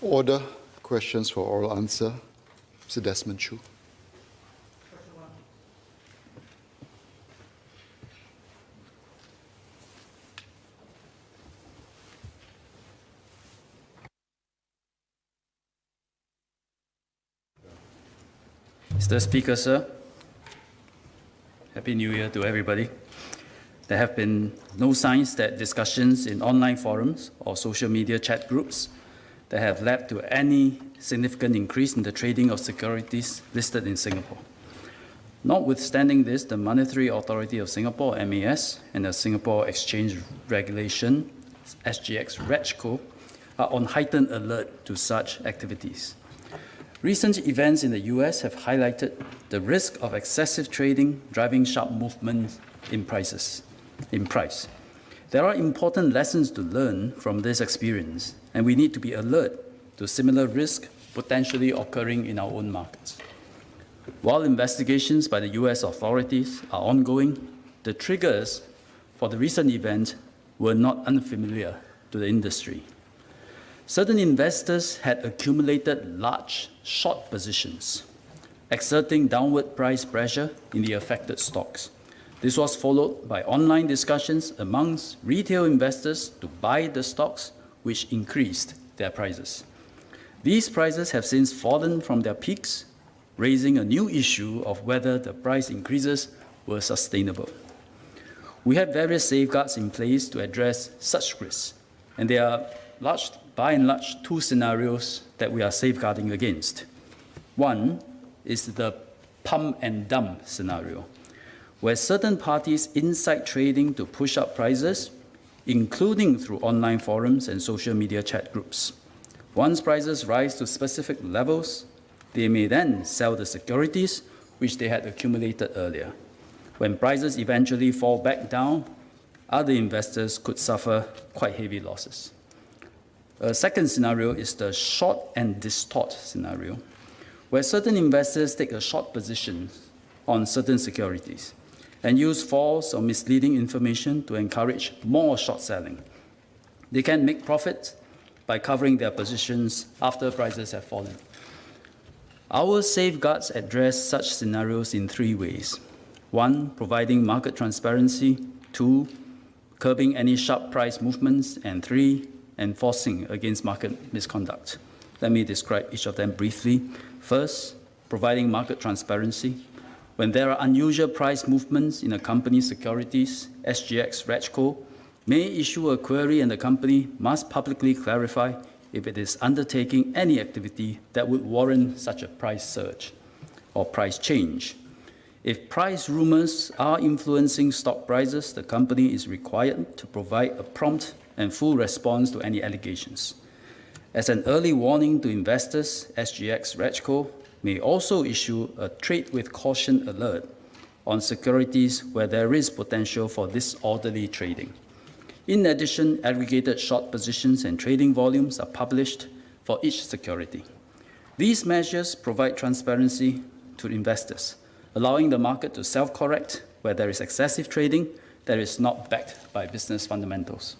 Order. Questions for oral answer. Mr. Desmond Chu. Mr. Speaker, sir, Happy New Year to everybody. There have been no signs that discussions in online forums or social media chat groups that have led to any significant increase in the trading of securities listed in Singapore. Notwithstanding this, the Monetary Authority of Singapore, MAS, and the Singapore Exchange Regulation, SGX RegCo, are on heightened alert to such activities. Recent events in the US have highlighted the risk of excessive trading driving sharp movements in price. There are important lessons to learn from this experience, and we need to be alert to similar risk potentially occurring in our own markets. While investigations by the US authorities are ongoing, the triggers for the recent event were not unfamiliar to the industry. Certain investors had accumulated large short positions, exerting downward price pressure in the affected stocks. This was followed by online discussions amongst retail investors to buy the stocks, which increased their prices. These prices have since fallen from their peaks, raising a new issue of whether the price increases were sustainable. We have various safeguards in place to address such risks, and there are by and large two scenarios that we are safeguarding against. One is the pump and dump scenario, where certain parties incite trading to push up prices, including through online forums and social media chat groups. Once prices rise to specific levels, they may then sell the securities which they had accumulated earlier. When prices eventually fall back down, other investors could suffer quite heavy losses. A second scenario is the short and distort scenario, where certain investors take a short position on certain securities and use false or misleading information to encourage more short selling. They can make profits by covering their positions after prices have fallen. Our safeguards address such scenarios in three ways. One, providing market transparency. Two, curbing any sharp price movements. And three, enforcing against market misconduct. Let me describe each of them briefly. First, providing market transparency. When there are unusual price movements in a company's securities, SGX RegCo may issue a query and the company must publicly clarify if it is undertaking any activity that would warrant such a price surge or price change. If price rumors are influencing stock prices, the company is required to provide a prompt and full response to any allegations. As an early warning to investors, SGX RegCo may also issue a trade with caution alert on securities where there is potential for disorderly trading. In addition, aggregated short positions and trading volumes are published for each security. These measures provide transparency to investors, allowing the market to self-correct where there is excessive trading that is not backed by business fundamentals.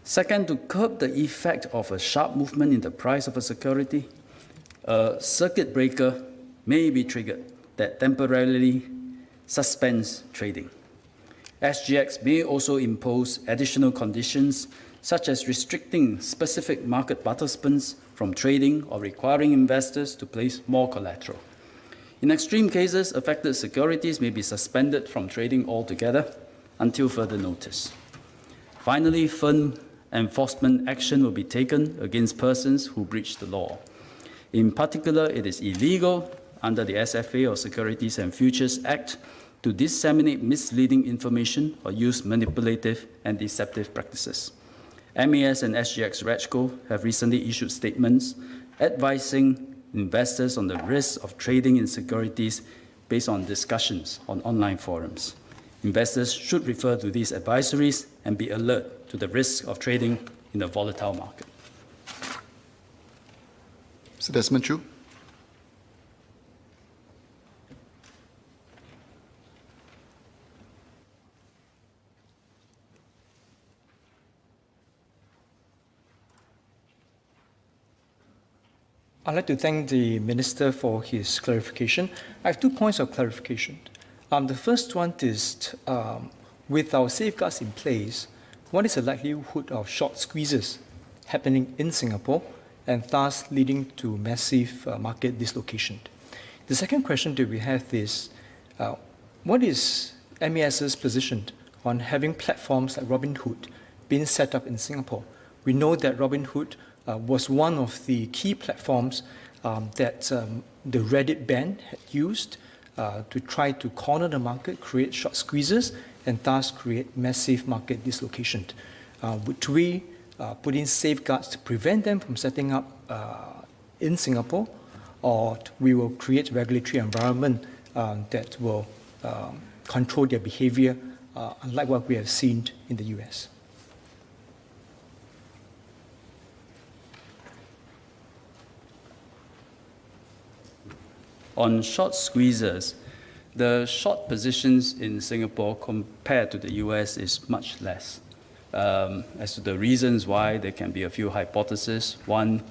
Second, to curb the effect of a sharp movement in the price of a security, a circuit breaker may be triggered that temporarily suspends trading. SGX may also impose additional conditions, such as restricting specific market participants from trading or requiring investors to place more collateral. In extreme cases, affected securities may be suspended from trading altogether until further notice. Finally, firm enforcement action will be taken against persons who breach the law. In particular, it is illegal under the SFA or Securities and Futures Act to disseminate misleading information or use manipulative and deceptive practices. MAS and SGX RegCo have recently issued statements advising investors on the risks of trading in securities based on discussions on online forums. Investors should refer to these advisories and be alert to the risk of trading in a volatile market. Mr. Desmond Chu. I'd like to thank the Minister for his clarification. I have 2 points of clarification. The first one is, with our safeguards in place, what is the likelihood of short squeezes happening in Singapore and thus leading to massive market dislocation? The second question that we have is, what is MAS's position on having platforms like Robinhood being set up in Singapore? We know that Robinhood was one of the key platforms that the Reddit ban had used to try to corner the market, create short squeezes, and thus create massive market dislocation. Would we put in safeguards to prevent them from setting up in Singapore, or we will create regulatory environment that will control their behavior, unlike what we have seen in the US? On short squeezes, the short positions in Singapore compared to the US is much less. As to the reasons why, there can be a few hypotheses. One,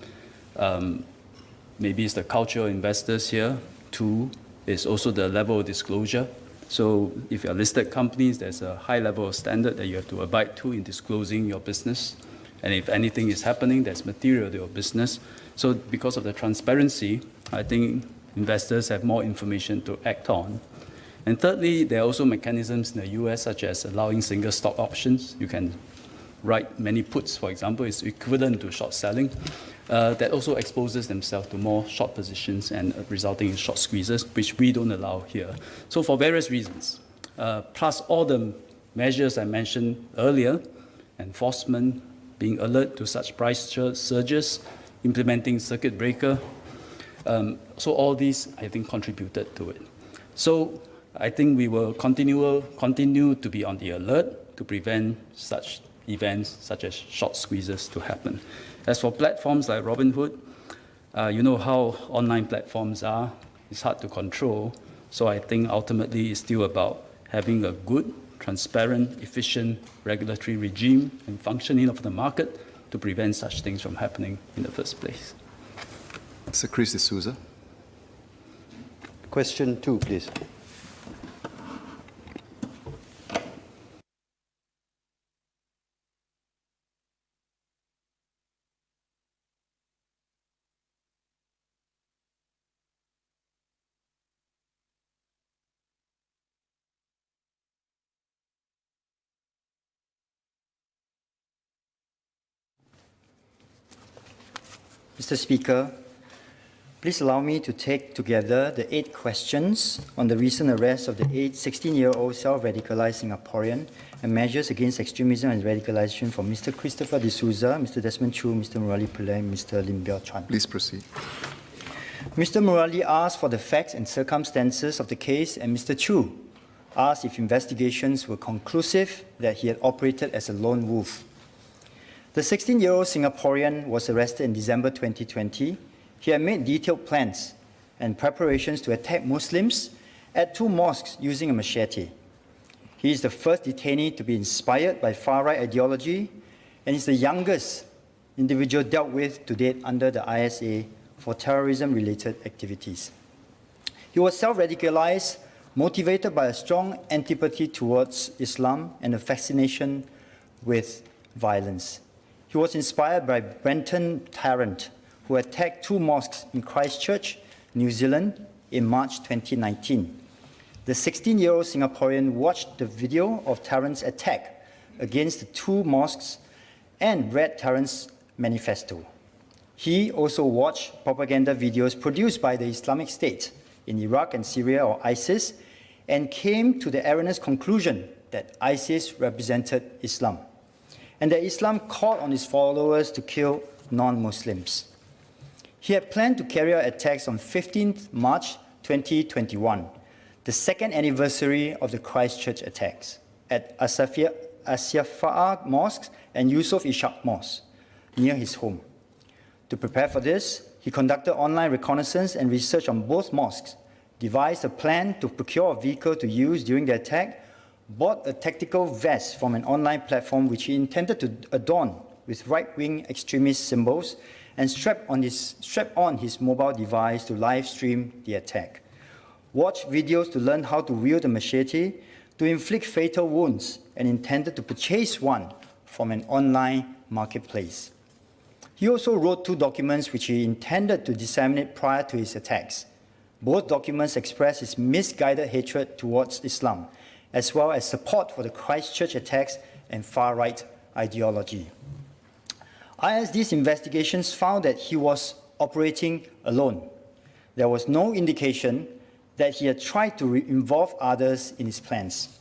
maybe it's the culture of investors here. Two, is also the level of disclosure. So if you're listed companies, there's a high level of standard that you have to abide to in disclosing your business. And if anything is happening that's material to your business. So because of the transparency, I think investors have more information to act on. And thirdly, there are also mechanisms in the US, such as allowing single stock options. You can write many puts, for example, is equivalent to short selling. That also exposes themselves to more short positions and resulting in short squeezes, which we don't allow here. So for various reasons, plus all the measures I mentioned earlier, enforcement, being alert to such price surges, implementing circuit breaker, so all these, I think, contributed to it. So I think we will continue to be on the alert to prevent such events, such as short squeezes, to happen. As for platforms like Robinhood, you know how online platforms are. It's hard to control. So I think ultimately it's still about having a good, transparent, efficient regulatory regime and functioning of the market to prevent such things from happening in the first place. Mr. Chris D'Souza. Question 2, please. Mr. Speaker, please allow me to take together the 8 questions on the recent arrest of the 16-year-old self-radicalized Singaporean and measures against extremism and radicalization from Mr. Christopher D'Souza, Mr. Desmond Chu, Mr. Murali Pillai, and Mr. Lim Biow Chuan. Please proceed. Mr. Murali asked for the facts and circumstances of the case, and Mr. Chu asked if investigations were conclusive that he had operated as a lone wolf. The 16-year-old Singaporean was arrested in December 2020. He had made detailed plans and preparations to attack Muslims at 2 mosques using a machete. He is the first detainee to be inspired by far-right ideology and is the youngest individual dealt with to date under the ISA for terrorism-related activities. He was self-radicalized, motivated by a strong antipathy towards Islam and a fascination with violence. He was inspired by Brenton Tarrant, who attacked 2 mosques in Christchurch, New Zealand, in March 2019. The 16-year-old Singaporean watched the video of Tarrant's attack against the 2 mosques and read Tarrant's manifesto. He also watched propaganda videos produced by the Islamic State in Iraq and Syria, or ISIS, and came to the erroneous conclusion that ISIS represented Islam, and that Islam called on its followers to kill non-Muslims. He had planned to carry out attacks on 15th March 2021, the 2nd anniversary of the Christchurch attacks, at Asyafa'a Mosque and Yusuf Ishaq Mosque, near his home. To prepare for this, he conducted online reconnaissance and research on both mosques, devised a plan to procure a vehicle to use during the attack, bought a tactical vest from an online platform which he intended to adorn with right-wing extremist symbols, and strap on his mobile device to live stream the attack. Watch videos to learn how to wield a machete, to inflict fatal wounds, and intended to purchase one from an online marketplace. He also wrote 2 documents which he intended to disseminate prior to his attacks. Both documents express his misguided hatred towards Islam, as well as support for the Christchurch attacks and far-right ideology. ISD's investigations found that he was operating alone. There was no indication that he had tried to involve others in his plans.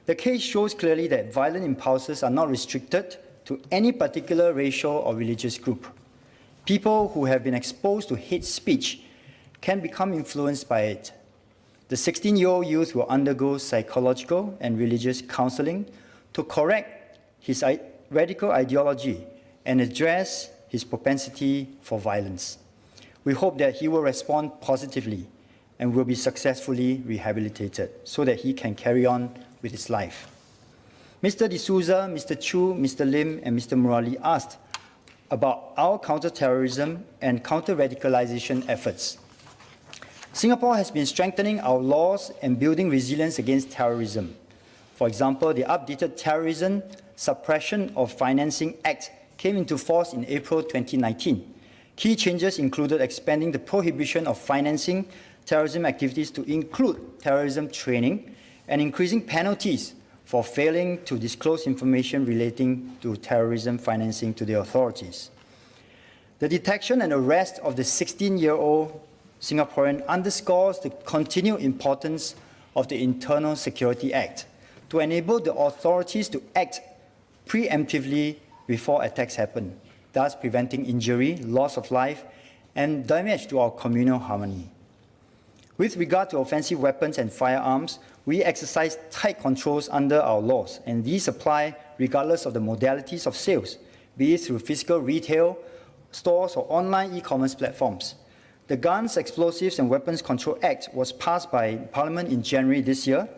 The case shows clearly that violent impulses are not restricted to any particular racial or religious group. People who have been exposed to hate speech can become influenced by it. The 16-year-old youth will undergo psychological and religious counseling to correct his radical ideology and address his propensity for violence. We hope that he will respond positively and will be successfully rehabilitated so that he can carry on with his life. Mr. D'Souza, Mr. Chu, Mr. Lim, and Mr. Murali asked about our counter-terrorism and counter-radicalization efforts. Singapore has been strengthening our laws and building resilience against terrorism. For example, the updated Terrorism Suppression of Financing Act came into force in April 2019. Key changes included expanding the prohibition of financing terrorism activities to include terrorism training and increasing penalties for failing to disclose information relating to terrorism financing to the authorities. The detection and arrest of the 16-year-old Singaporean underscores the continued importance of the Internal Security Act to enable the authorities to act preemptively before attacks happen, thus preventing injury, loss of life, and damage to our communal harmony. With regard to offensive weapons and firearms, we exercise tight controls under our laws, and these apply regardless of the modalities of sales, be it through physical retail, stores, or online e-commerce platforms. The Guns, Explosives and Weapons Control Act was passed by Parliament in January this year,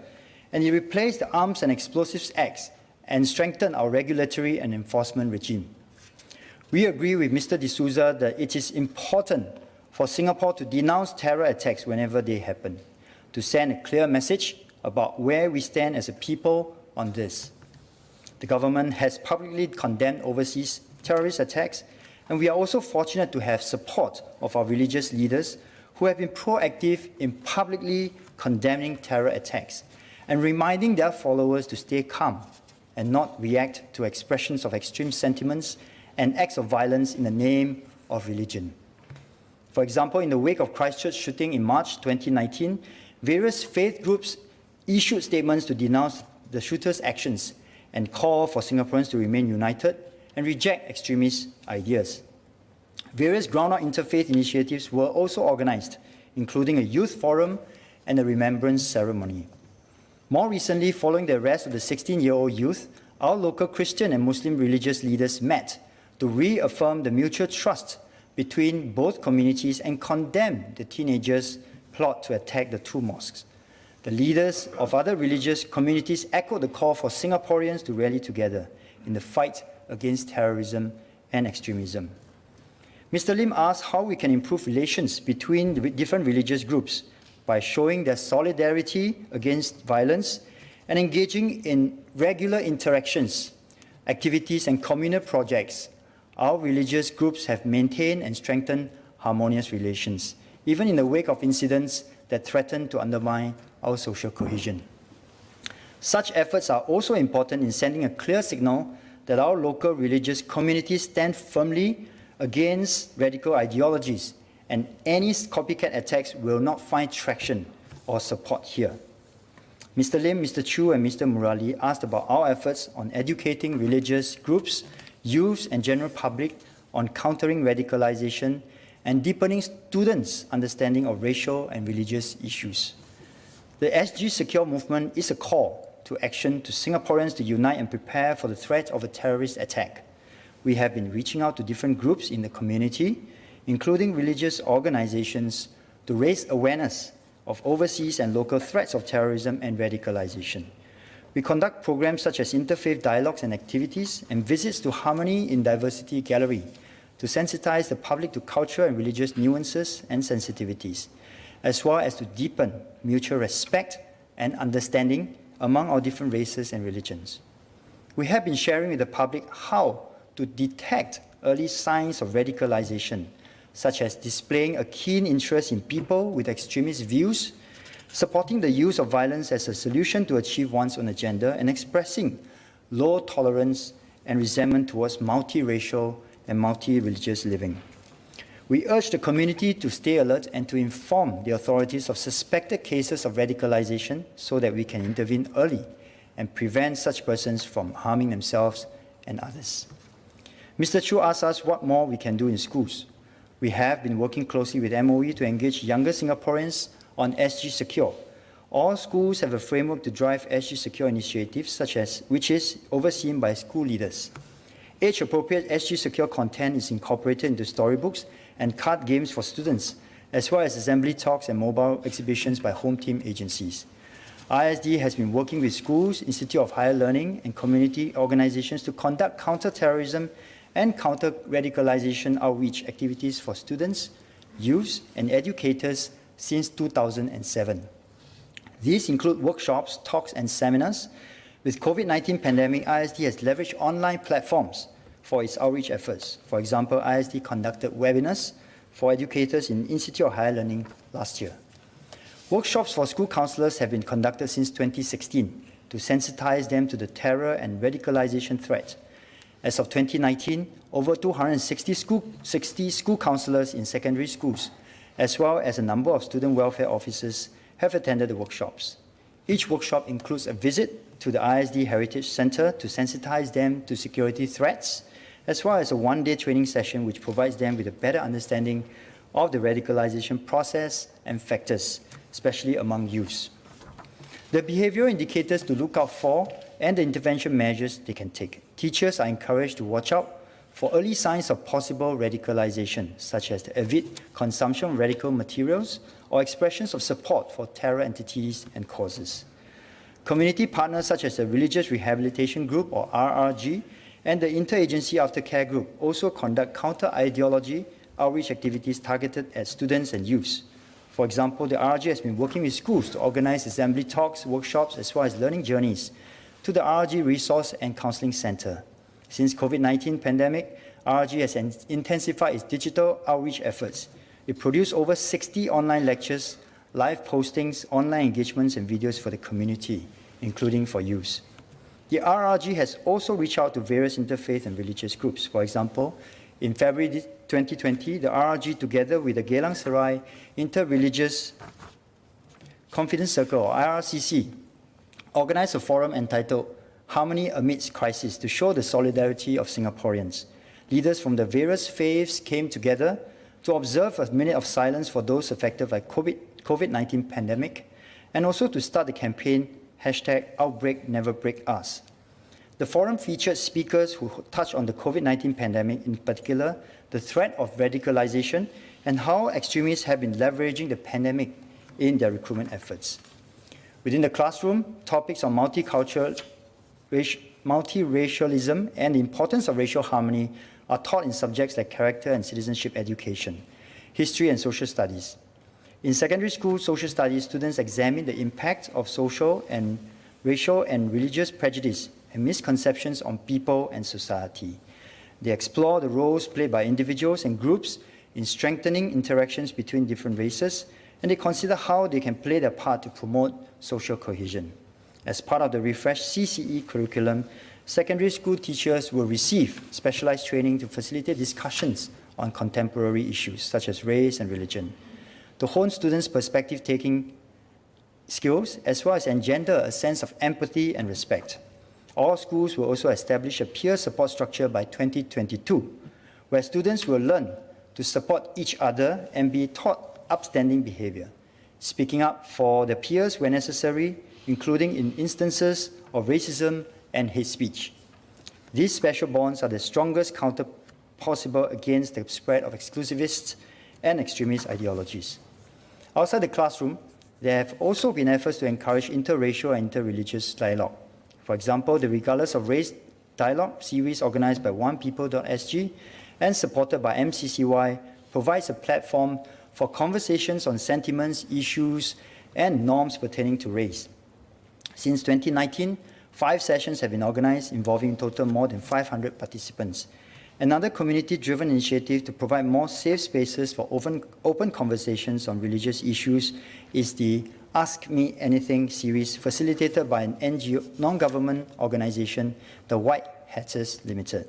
and it replaced the Arms and Explosives Acts and strengthened our regulatory and enforcement regime. We agree with Mr. D'Souza that it is important for Singapore to denounce terror attacks whenever they happen, to send a clear message about where we stand as a people on this. The government has publicly condemned overseas terrorist attacks, and we are also fortunate to have support of our religious leaders who have been proactive in publicly condemning terror attacks and reminding their followers to stay calm and not react to expressions of extreme sentiments and acts of violence in the name of religion. For example, in the wake of Christchurch shooting in March 2019, various faith groups issued statements to denounce the shooters' actions and call for Singaporeans to remain united and reject extremist ideas. Various ground-up interfaith initiatives were also organized, including a youth forum and a remembrance ceremony. More recently, following the arrest of the 16-year-old youth, our local Christian and Muslim religious leaders met to reaffirm the mutual trust between both communities and condemn the teenagers' plot to attack the 2 mosques. The leaders of other religious communities echoed the call for Singaporeans to rally together in the fight against terrorism and extremism. Mr. Lim asked how we can improve relations between the different religious groups by showing their solidarity against violence and engaging in regular interactions, activities, and communal projects. Our religious groups have maintained and strengthened harmonious relations, even in the wake of incidents that threaten to undermine our social cohesion. Such efforts are also important in sending a clear signal that our local religious communities stand firmly against radical ideologies, and any copycat attacks will not find traction or support here. Mr. Lim, Mr. Chu, and Mr. Murali asked about our efforts on educating religious groups, youths, and general public on countering radicalization and deepening students' understanding of racial and religious issues. The SG Secure movement is a call to action to Singaporeans to unite and prepare for the threat of a terrorist attack. We have been reaching out to different groups in the community, including religious organizations, to raise awareness of overseas and local threats of terrorism and radicalization. We conduct programs such as interfaith dialogues and activities and visits to Harmony in Diversity Gallery to sensitize the public to cultural and religious nuances and sensitivities, as well as to deepen mutual respect and understanding among our different races and religions. We have been sharing with the public how to detect early signs of radicalization, such as displaying a keen interest in people with extremist views, supporting the use of violence as a solution to achieve one's own agenda, and expressing low tolerance and resentment towards multiracial and multi-religious living. We urge the community to stay alert and to inform the authorities of suspected cases of radicalization so that we can intervene early and prevent such persons from harming themselves and others. Mr. Chu asked us what more we can do in schools. We have been working closely with MOE to engage younger Singaporeans on SG Secure. All schools have a framework to drive SG Secure initiatives, which is overseen by school leaders. Age-appropriate SG Secure content is incorporated into storybooks and card games for students, as well as assembly talks and mobile exhibitions by home team agencies. ISD has been working with schools, Institute of Higher Learning, and community organizations to conduct counter-terrorism and counter-radicalization outreach activities for students, youths, and educators since 2007. These include workshops, talks, and seminars. With COVID-19 pandemic, ISD has leveraged online platforms for its outreach efforts. For example, ISD conducted webinars for educators in Institute of Higher Learning last year. Workshops for school counselors have been conducted since 2016 to sensitize them to the terror and radicalization threat. As of 2019, over 260 school counselors in secondary schools, as well as a number of student welfare officers, have attended the workshops. Each workshop includes a visit to the ISD Heritage Center to sensitize them to security threats, as well as a one-day training session which provides them with a better understanding of the radicalization process and factors, especially among youths. The behavioral indicators to look out for and the intervention measures they can take. Teachers are encouraged to watch out for early signs of possible radicalization, such as the avid consumption of radical materials or expressions of support for terror entities and causes. Community partners such as the Religious Rehabilitation Group, or RRG, and the Interagency Aftercare Group also conduct counter-ideology outreach activities targeted at students and youths. For example, the RRG has been working with schools to organize assembly talks, workshops, as well as learning journeys to the RRG Resource and Counseling Center. Since COVID-19 pandemic, RRG has intensified its digital outreach efforts. It produced over 60 online lectures, live postings, online engagements, and videos for the community, including for youth. The RRG has also reached out to various interfaith and religious groups. For example, in February 2020, the RRG, together with the Geylang Serai Interreligious Confidence Circle, or IRCC, organized a forum entitled Harmony Amidst Crisis to show the solidarity of Singaporeans. Leaders from the various faiths came together to observe a minute of silence for those affected by COVID-19 pandemic, and also to start the campaign #OutbreakNeverBreakUs. The forum featured speakers who touched on the COVID-19 pandemic, in particular, the threat of radicalization and how extremists have been leveraging the pandemic in their recruitment efforts. Within the classroom, topics on multicultural, multiracialism and the importance of racial harmony are taught in subjects like character and citizenship education, history and social studies. In secondary school social studies, students examine the impact of social and racial and religious prejudice and misconceptions on people and society. They explore the roles played by individuals and groups in strengthening interactions between different races, and they consider how they can play their part to promote social cohesion. As part of the refreshed CCE curriculum, secondary school teachers will receive specialized training to facilitate discussions on contemporary issues such as race and religion, to hone students' perspective-taking skills, as well as engender a sense of empathy and respect. All schools will also establish a peer support structure by 2022, where students will learn to support each other and be taught upstanding behavior, speaking up for their peers where necessary, including in instances of racism and hate speech. These special bonds are the strongest counter possible against the spread of exclusivist and extremist ideologies. Outside the classroom, there have also been efforts to encourage interracial and interreligious dialogue. For example, the Regardless of Race dialogue series organized by onepeople.sg and supported by MCCY, provides a platform for conversations on sentiments, issues, and norms pertaining to race. Since 2019, 5 sessions have been organized involving in total more than 500 participants. Another community-driven initiative to provide more safe spaces for open conversations on religious issues is the Ask Me Anything series, facilitated by an NGO, non-government organization, the White Hatters Limited.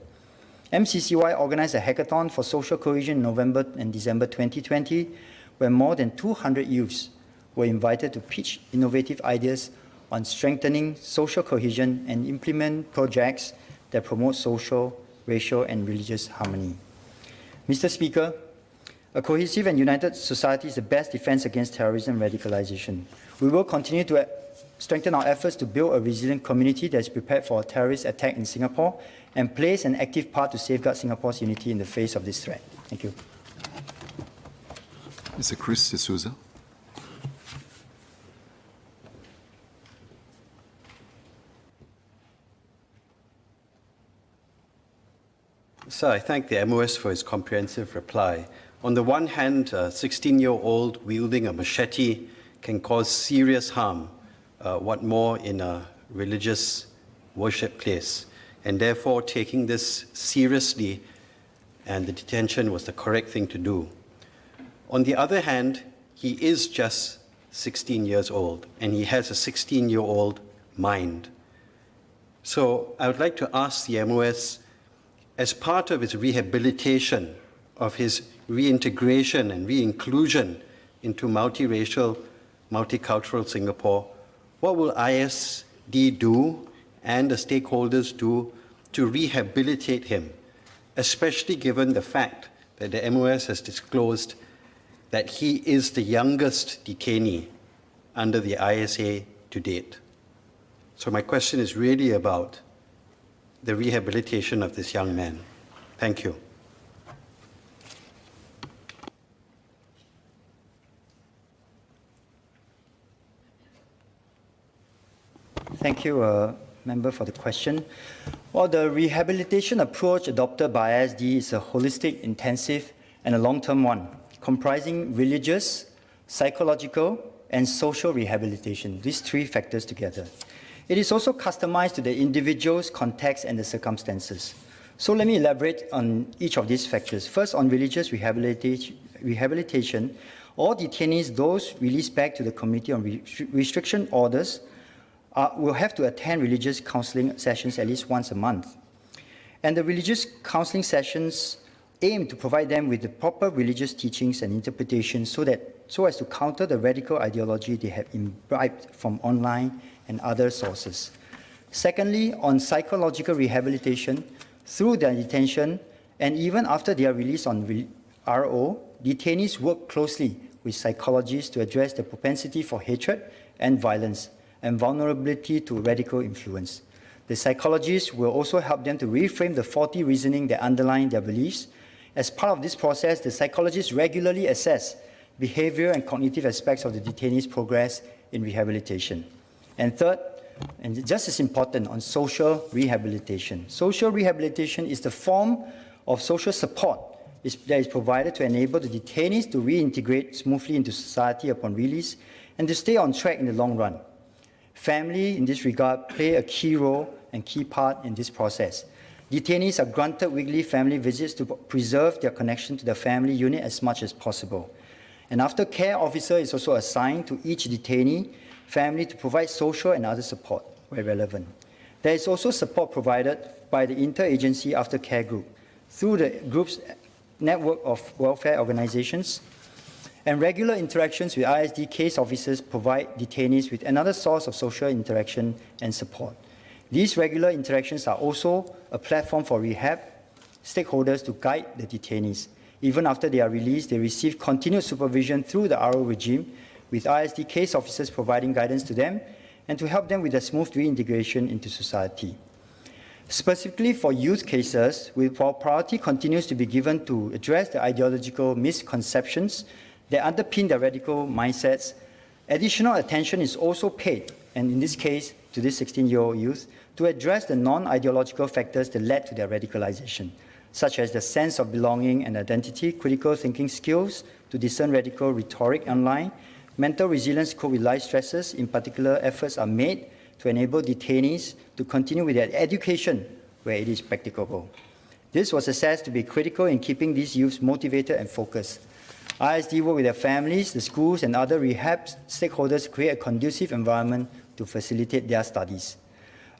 MCCY organized a hackathon for social cohesion in November and December 2020, where more than 200 youths were invited to pitch innovative ideas on strengthening social cohesion and implement projects that promote social, racial, and religious harmony. Mr. Speaker, a cohesive and united society is the best defense against terrorism and radicalization. We will continue to strengthen our efforts to build a resilient community that is prepared for a terrorist attack in Singapore and plays an active part to safeguard Singapore's unity in the face of this threat. Thank you. Mr. Chris D'Souza. Sir, I thank the MOS for his comprehensive reply. On the one hand, a 16-year-old wielding a machete can cause serious harm, what more in a religious worship place, and therefore taking this seriously and the detention was the correct thing to do. On the other hand, he is just 16 years old and he has a 16-year-old mind. So I would like to ask the MOS, as part of its rehabilitation, of his reintegration and re-inclusion into multiracial, multicultural Singapore, what will ISD do and the stakeholders do to rehabilitate him, especially given the fact that the MOS has disclosed that he is the youngest detainee under the ISA to date? So my question is really about the rehabilitation of this young man. Thank you. Thank you, Member, for the question. Well, the rehabilitation approach adopted by ISD is a holistic, intensive, and a long-term one, comprising religious, psychological, and social rehabilitation, these 3 factors together. It is also customized to the individual's context and the circumstances. So let me elaborate on each of these factors. First, on religious rehabilitation, all detainees, those released back to the community on restriction orders, will have to attend religious counseling sessions at least once a month. And the religious counseling sessions aim to provide them with the proper religious teachings and interpretations so as to counter the radical ideology they have imbibed from online and other sources. Secondly, on psychological rehabilitation, through their detention and even after they are released on RO, detainees work closely with psychologists to address the propensity for hatred and violence and vulnerability to radical influence. The psychologists will also help them to reframe the faulty reasoning that underline their beliefs. As part of this process, the psychologists regularly assess behavior and cognitive aspects of the detainees' progress in rehabilitation. And third, and just as important, on social rehabilitation. Social rehabilitation is the form of social support that is provided to enable the detainees to reintegrate smoothly into society upon release and to stay on track in the long run. Family, in this regard, play a key role and key part in this process. Detainees are granted weekly family visits to preserve their connection to the family unit as much as possible. An aftercare officer is also assigned to each detainee family to provide social and other support where relevant. There is also support provided by the Interagency Aftercare Group through the group's network of welfare organizations, and regular interactions with ISD case officers provide detainees with another source of social interaction and support. These regular interactions are also a platform for rehab stakeholders to guide the detainees. Even after they are released, they receive continued supervision through the RO regime, with ISD case officers providing guidance to them and to help them with a smooth reintegration into society. Specifically for youth cases, while priority continues to be given to address the ideological misconceptions that underpin their radical mindsets, additional attention is also paid, and in this case, to this 16-year-old youth, to address the non-ideological factors that led to their radicalization, such as the sense of belonging and identity, critical thinking skills to discern radical rhetoric online, mental resilience to cope with life stresses. In particular, efforts are made to enable detainees to continue with their education where it is practicable. This was assessed to be critical in keeping these youths motivated and focused. ISD work with their families, the schools, and other rehab stakeholders to create a conducive environment to facilitate their studies.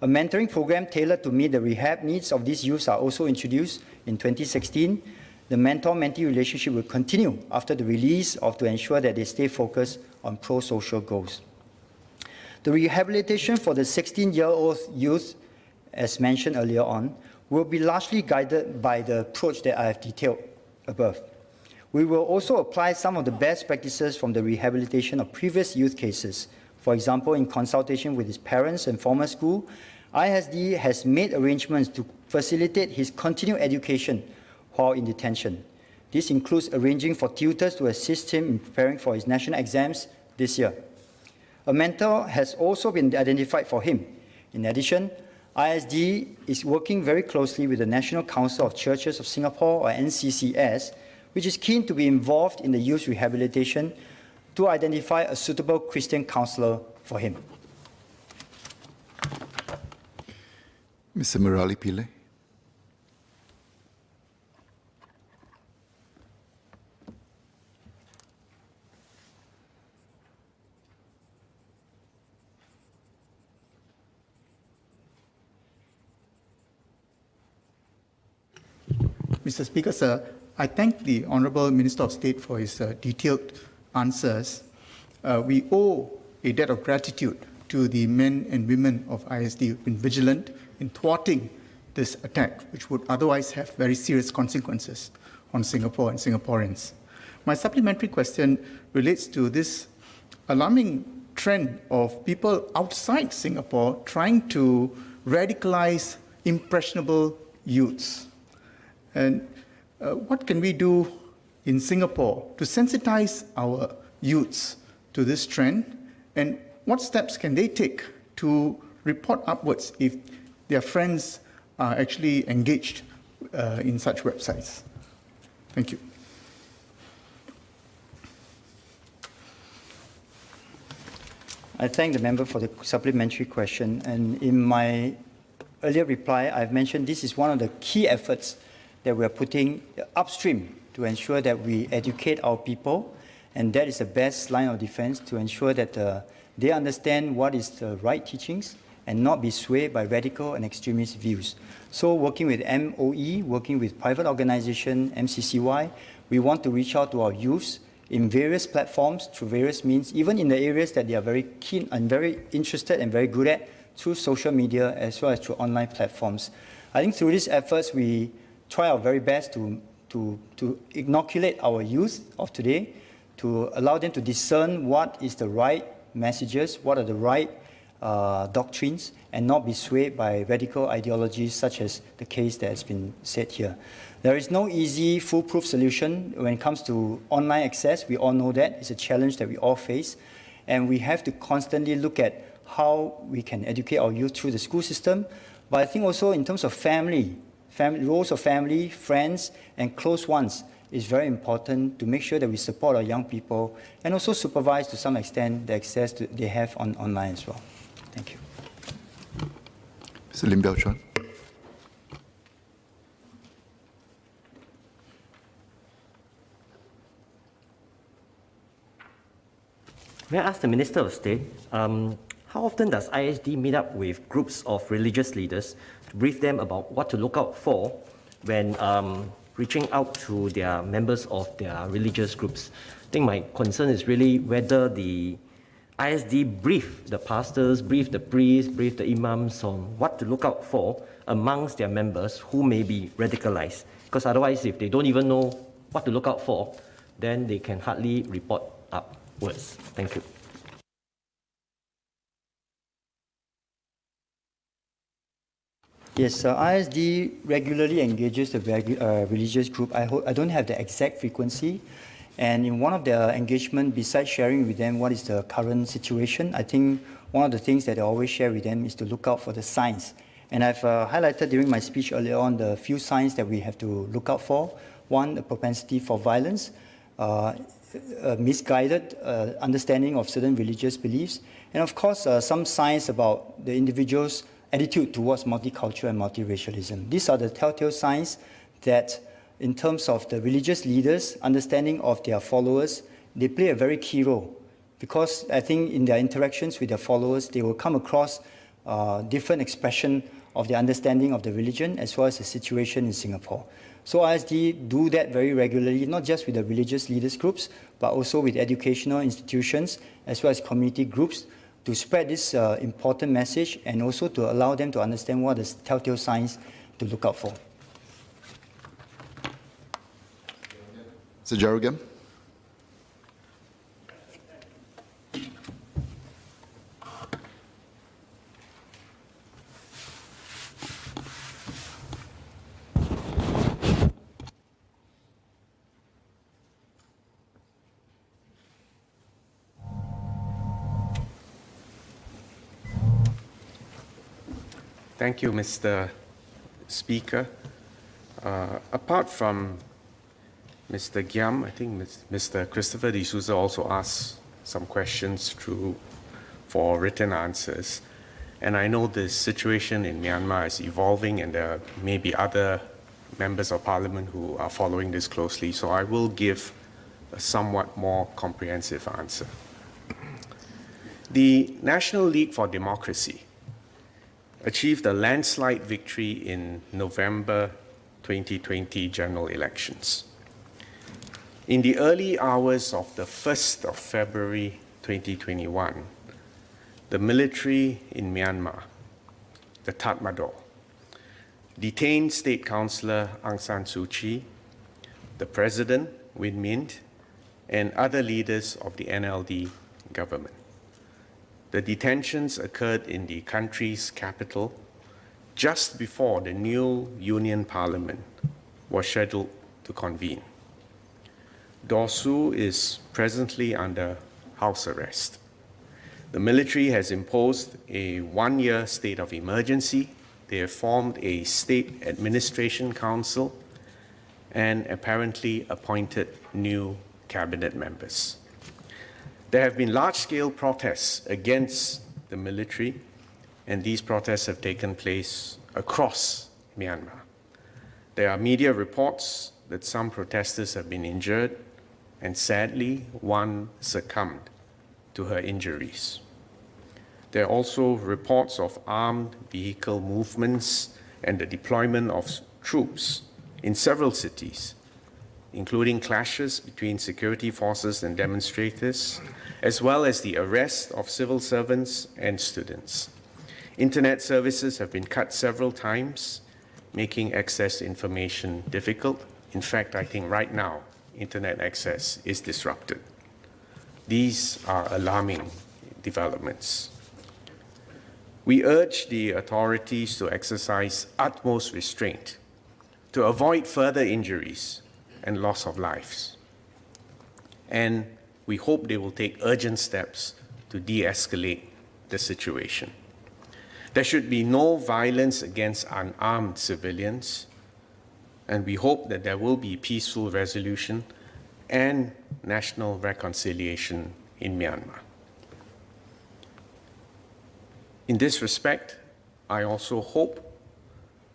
A mentoring program tailored to meet the rehab needs of these youths are also introduced in 2016. The mentor-mentee relationship will continue after the release to ensure that they stay focused on pro-social goals. The rehabilitation for the 16-year-old youth, as mentioned earlier on, will be largely guided by the approach that I have detailed above. We will also apply some of the best practices from the rehabilitation of previous youth cases. For example, in consultation with his parents and former school, ISD has made arrangements to facilitate his continued education while in detention. This includes arranging for tutors to assist him in preparing for his national exams this year. A mentor has also been identified for him. In addition, ISD is working very closely with the National Council of Churches of Singapore, or NCCS, which is keen to be involved in the youth rehabilitation to identify a suitable Christian counselor for him. Mr. Murali Pillai. Mr. Speaker, sir, I thank the Honourable Minister of State for his detailed answers. We owe a debt of gratitude to the men and women of ISD who have been vigilant in thwarting this attack, which would otherwise have very serious consequences on Singapore and Singaporeans. My supplementary question relates to this alarming trend of people outside Singapore trying to radicalize impressionable youths. And what can we do in Singapore to sensitize our youths to this trend? And what steps can they take to report upwards if their friends are actually engaged in such websites? Thank you. I thank the member for the supplementary question. And in my earlier reply, I've mentioned this is one of the key efforts that we are putting upstream to ensure that we educate our people, and that is the best line of defense to ensure that they understand what is the right teachings and not be swayed by radical and extremist views. So working with MOE, working with private organization, MCCY, we want to reach out to our youths in various platforms, through various means, even in the areas that they are very keen and very interested and very good at, through social media as well as through online platforms. I think through these efforts, we try our very best to inoculate our youth of today, to allow them to discern what is the right messages, what are the right doctrines, and not be swayed by radical ideologies such as the case that has been said here. There is no easy, foolproof solution when it comes to online access. We all know that. It's a challenge that we all face. And we have to constantly look at how we can educate our youth through the school system. But I think also in terms of roles of family, friends, and close ones is very important to make sure that we support our young people and also supervise to some extent the access they have online as well. Thank you. Mr. Lim Biao Chuan. May I ask the Minister of State, how often does ISD meet up with groups of religious leaders to brief them about what to look out for when reaching out to their members of their religious groups? I think my concern is really whether the ISD brief the pastors, brief the priests, brief the imams on what to look out for amongst their members who may be radicalized. Because otherwise, if they don't even know what to look out for, then they can hardly report upwards. Thank you. Yes, ISD regularly engages the religious group. I don't have the exact frequency. And in one of their engagement, besides sharing with them what is the current situation, I think one of the things that I always share with them is to look out for the signs And I've highlighted during my speech earlier on the few signs that we have to look out for. One, a propensity for violence, a misguided understanding of certain religious beliefs, and of course, some signs about the individual's attitude towards multicultural and multiracialism. These are the telltale signs that, in terms of the religious leaders' understanding of their followers, they play a very key role. Because I think in their interactions with their followers, they will come across different expression of their understanding of the religion as well as the situation in Singapore. So ISD do that very regularly, not just with the religious leaders groups, but also with educational institutions as well as community groups to spread this important message and also to allow them to understand what are the telltale signs to look out for. Mr. Jerogam. Thank you, Mr. Speaker. Apart from Mr. Giam, I think Mr. Christopher D'Souza also asked some questions for written answers. And I know the situation in Myanmar is evolving and there may be other members of parliament who are following this closely, so I will give a somewhat more comprehensive answer. The National League for Democracy achieved a landslide victory in November 2020 general elections. In the early hours of the 1st of February 2021, the military in Myanmar, the Tatmadaw, detained State Councillor Aung San Suu Kyi, the President, Win Myint, and other leaders of the NLD government. The detentions occurred in the country's capital just before the new Union Parliament was scheduled to convene. Daw Suu is presently under house arrest. The military has imposed a one-year state of emergency. They have formed a state administration council and apparently appointed new cabinet members. There have been large-scale protests against the military, and these protests have taken place across Myanmar. There are media reports that some protesters have been injured, and sadly, one succumbed to her injuries. There are also reports of armed vehicle movements and the deployment of troops in several cities, including clashes between security forces and demonstrators, as well as the arrest of civil servants and students. Internet services have been cut several times, making access to information difficult. In fact, I think right now, internet access is disrupted. These are alarming developments. We urge the authorities to exercise utmost restraint to avoid further injuries and loss of lives. And we hope they will take urgent steps to de-escalate the situation. There should be no violence against unarmed civilians, and we hope that there will be peaceful resolution and national reconciliation in Myanmar. In this respect, I also hope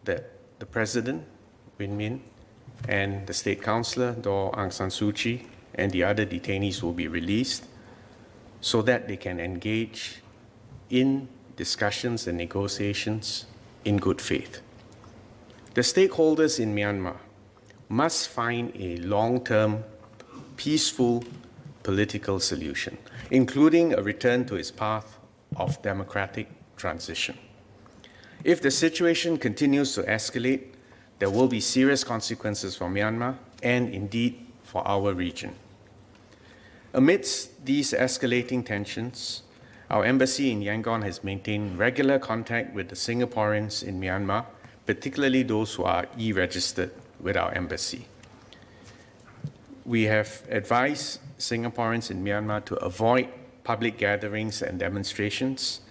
that the President, Win Myint, and the State Councillor, Daw Aung San Suu Kyi, and the other detainees will be released so that they can engage in discussions and negotiations in good faith. The stakeholders in Myanmar must find a long-term, peaceful political solution, including a return to its path of democratic transition. If the situation continues to escalate, there will be serious consequences for Myanmar and indeed for our region. Amidst these escalating tensions, our embassy in Yangon has maintained regular contact with the Singaporeans in Myanmar, particularly those who are e-registered with our embassy. We have advised Singaporeans in Myanmar to avoid public gatherings and demonstrations,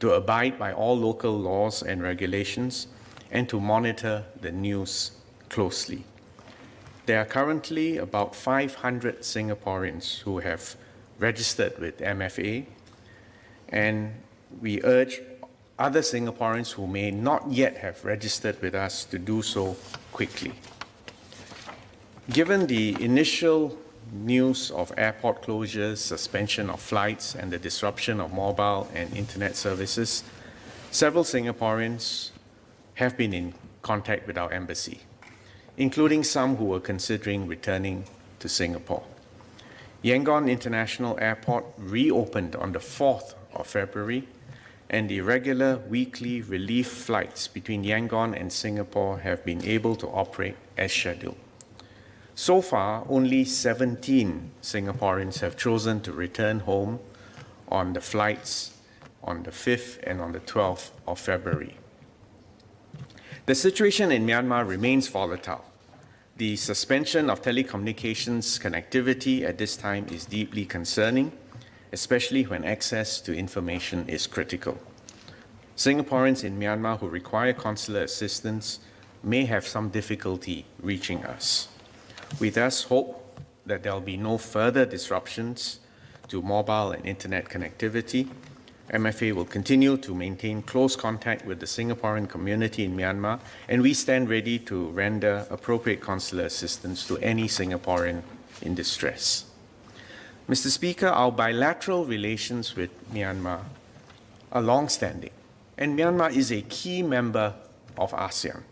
to abide by all local laws and regulations, and to monitor the news closely. There are currently about 500 Singaporeans who have registered with MFA, and we urge other Singaporeans who may not yet have registered with us to do so quickly. Given the initial news of airport closures, suspension of flights, and the disruption of mobile and internet services, several Singaporeans have been in contact with our embassy, including some who were considering returning to Singapore. Yangon International Airport reopened on the 4th of February, and the regular weekly relief flights between Yangon and Singapore have been able to operate as scheduled. So far, only 17 Singaporeans have chosen to return home on the flights on the 5th and on the 12th of February. The situation in Myanmar remains volatile. The suspension of telecommunications connectivity at this time is deeply concerning, especially when access to information is critical. Singaporeans in Myanmar who require consular assistance may have some difficulty reaching us. We thus hope that there will be no further disruptions to mobile and internet connectivity. MFA will continue to maintain close contact with the Singaporean community in Myanmar, and we stand ready to render appropriate consular assistance to any Singaporean in distress. Mr. Speaker, our bilateral relations with Myanmar are long-standing, and Myanmar is a key member of ASEAN.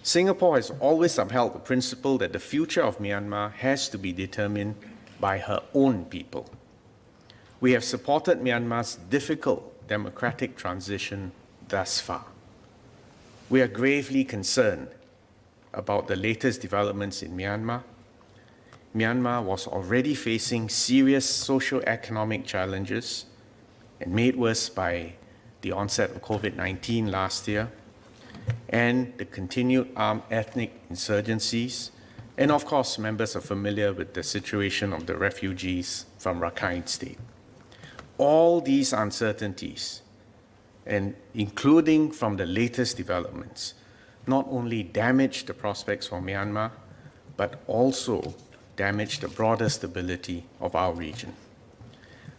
Singapore has always upheld the principle that the future of Myanmar has to be determined by her own people. We have supported Myanmar's difficult democratic transition thus far. We are gravely concerned about the latest developments in Myanmar. Myanmar was already facing serious socio-economic challenges and made worse by the onset of COVID-19 last year, and the continued armed ethnic insurgencies. And of course, members are familiar with the situation of the refugees from Rakhine State. All these uncertainties, and including from the latest developments, not only damage the prospects for Myanmar, but also damage the broader stability of our region.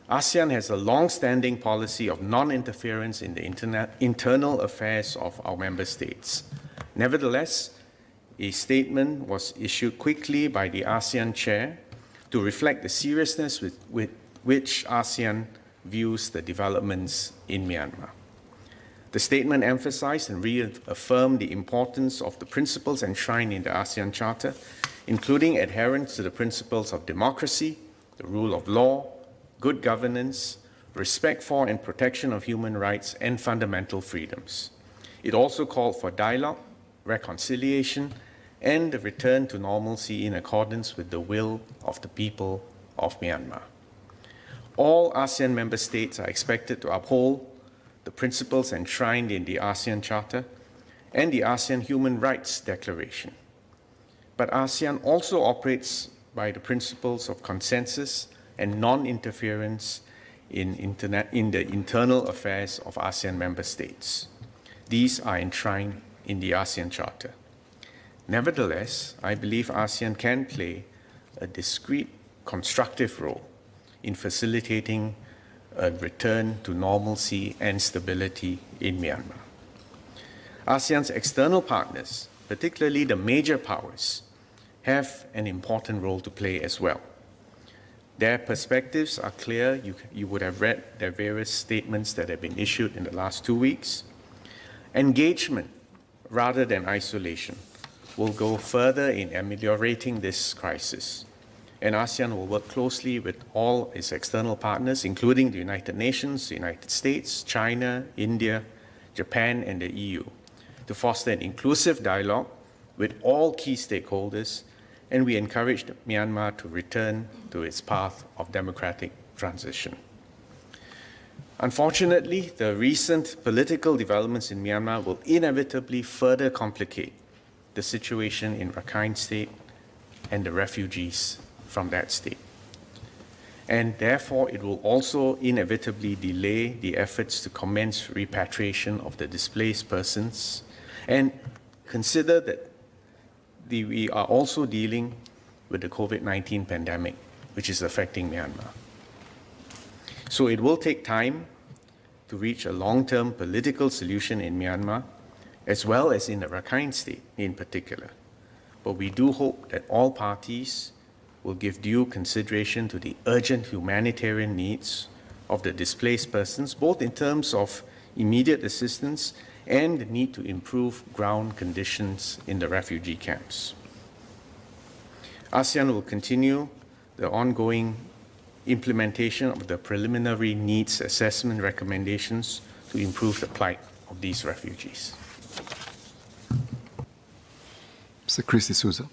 ASEAN has a long-standing policy of non-interference in the internal affairs of our member states. Nevertheless, a statement was issued quickly by the ASEAN chair to reflect the seriousness with which ASEAN views the developments in Myanmar. The statement emphasized and reaffirmed the importance of the principles enshrined in the ASEAN Charter, including adherence to the principles of democracy, the rule of law, good governance, respect for and protection of human rights, and fundamental freedoms. It also called for dialogue, reconciliation, and the return to normalcy in accordance with the will of the people of Myanmar. All ASEAN member states are expected to uphold the principles enshrined in the ASEAN Charter and the ASEAN Human Rights Declaration. But ASEAN also operates by the principles of consensus and non-interference in the internal affairs of ASEAN member states. These are enshrined in the ASEAN Charter. Nevertheless, I believe ASEAN can play a discrete, constructive role in facilitating a return to normalcy and stability in Myanmar. ASEAN's external partners, particularly the major powers, have an important role to play as well. Their perspectives are clear. You would have read their various statements that have been issued in the last 2 weeks. Engagement, rather than isolation, will go further in ameliorating this crisis. And ASEAN will work closely with all its external partners, including the United Nations, the United States, China, India, Japan, and the EU, to foster an inclusive dialogue with all key stakeholders, and we encourage Myanmar to return to its path of democratic transition. Unfortunately, the recent political developments in Myanmar will inevitably further complicate the situation in Rakhine State and the refugees from that state. and therefore it will also inevitably delay the efforts to commence repatriation of the displaced persons. And consider that we are also dealing with the COVID-19 pandemic, which is affecting Myanmar. So it will take time to reach a long-term political solution in Myanmar, as well as in the Rakhine State in particular. But we do hope that all parties will give due consideration to the urgent humanitarian needs of the displaced persons, both in terms of immediate assistance and the need to improve ground conditions in the refugee camps. ASEAN will continue the ongoing implementation of the preliminary needs assessment recommendations to improve the plight of these refugees. Mr. Chris D'Souza.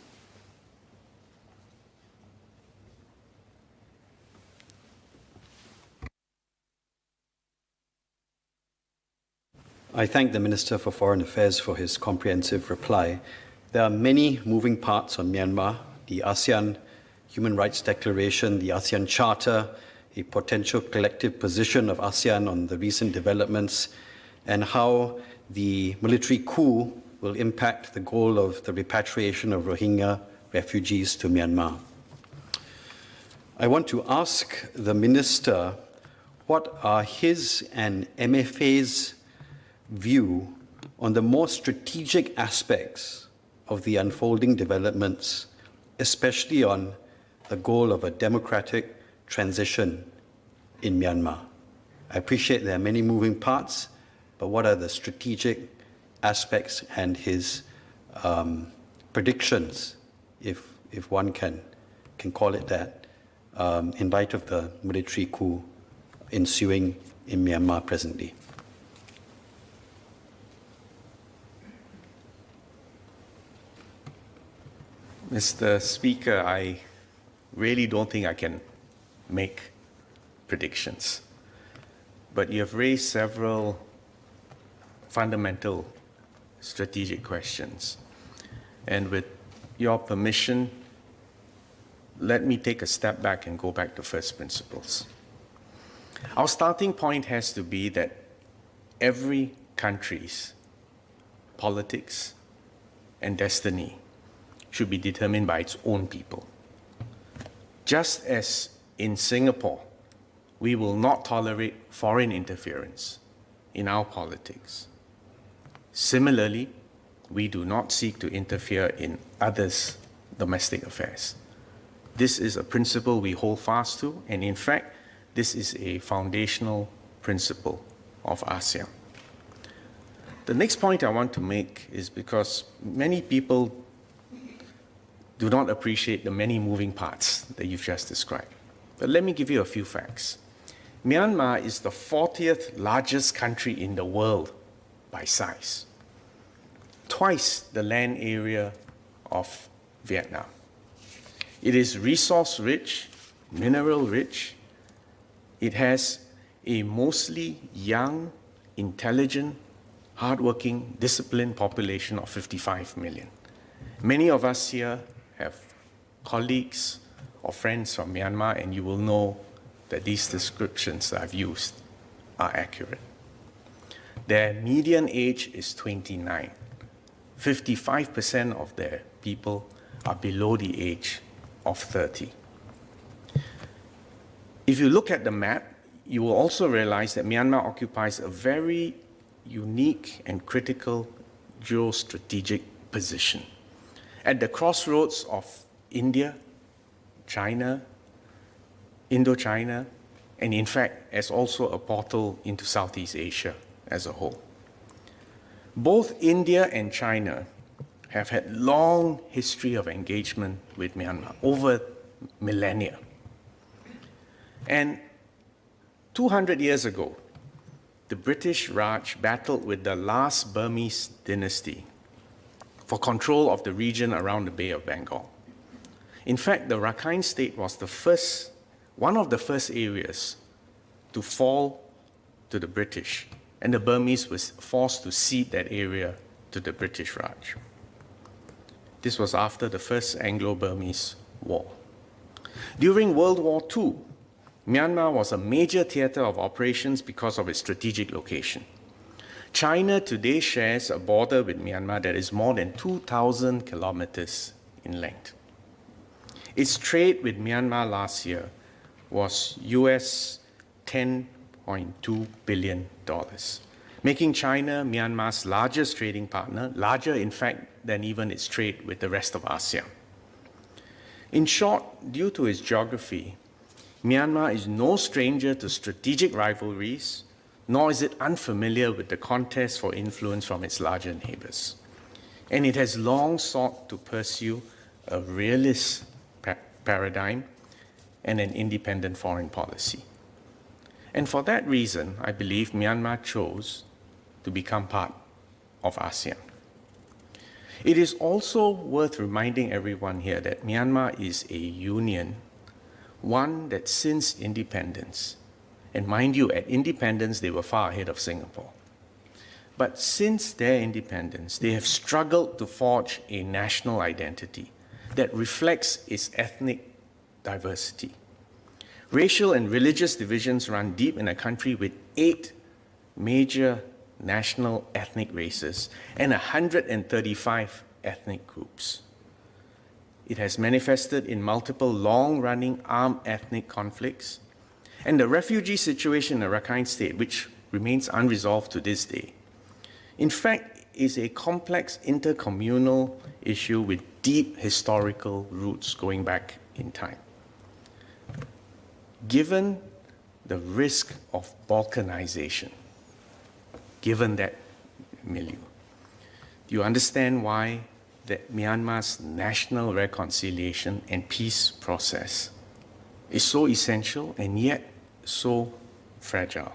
I thank the Minister for Foreign Affairs for his comprehensive reply. There are many moving parts on Myanmar: the ASEAN Human Rights Declaration, the ASEAN Charter, a potential collective position of ASEAN on the recent developments, and how the military coup will impact the goal of the repatriation of Rohingya refugees to Myanmar. I want to ask the Minister what are his and MFA's view on the more strategic aspects of the unfolding developments, especially on the goal of a democratic transition in Myanmar. I appreciate there are many moving parts, but what are the strategic aspects and his predictions, if one can call it that, in light of the military coup ensuing in Myanmar presently? Mr. Speaker, I really don't think I can make predictions. But you have raised several fundamental strategic questions. And with your permission, let me take a step back and go back to first principles. Our starting point has to be that every country's politics and destiny should be determined by its own people. Just as in Singapore, we will not tolerate foreign interference in our politics. Similarly, we do not seek to interfere in others' domestic affairs. This is a principle we hold fast to, and in fact, this is a foundational principle of ASEAN. The next point I want to make is because many people do not appreciate the many moving parts that you've just described. But let me give you a few facts. Myanmar is the 40th largest country in the world by size, twice the land area of Vietnam. It is resource-rich, mineral-rich. It has a mostly young, intelligent, hardworking, disciplined population of 55 million. Many of us here have colleagues or friends from Myanmar, and you will know that these descriptions that I've used are accurate. Their median age is 29. 55% of their people are below the age of 30. If you look at the map, you will also realize that Myanmar occupies a very unique and critical geostrategic position at the crossroads of India, China, Indochina, and in fact, as also a portal into Southeast Asia as a whole. Both India and China have had long history of engagement with Myanmar over millennia. And 200 years ago, the British Raj battled with the last Burmese dynasty for control of the region around the Bay of Bengal. In fact, the Rakhine State was one of the first areas to fall to the British, and the Burmese was forced to cede that area to the British Raj. This was after the First Anglo-Burmese War. During World War II, Myanmar was a major theater of operations because of its strategic location. China today shares a border with Myanmar that is more than 2,000 kilometers in length. Its trade with Myanmar last year was US $10.2 billion, making China Myanmar's largest trading partner, larger in fact than even its trade with the rest of ASEAN. In short, due to its geography, Myanmar is no stranger to strategic rivalries, nor is it unfamiliar with the contest for influence from its larger neighbors. And it has long sought to pursue a realist paradigm and an independent foreign policy. And for that reason, I believe Myanmar chose to become part of ASEAN. It is also worth reminding everyone here that Myanmar is a union, one that since independence, and mind you, at independence, they were far ahead of Singapore. But since their independence, they have struggled to forge a national identity that reflects its ethnic diversity. Racial and religious divisions run deep in a country with 8 major national ethnic races and 135 ethnic groups. It has manifested in multiple long-running armed ethnic conflicts, and the refugee situation in the Rakhine State, which remains unresolved to this day, in fact, is a complex intercommunal issue with deep historical roots going back in time. Given the risk of balkanization, given that milieu, do you understand why that Myanmar's national reconciliation and peace process is so essential and yet so fragile?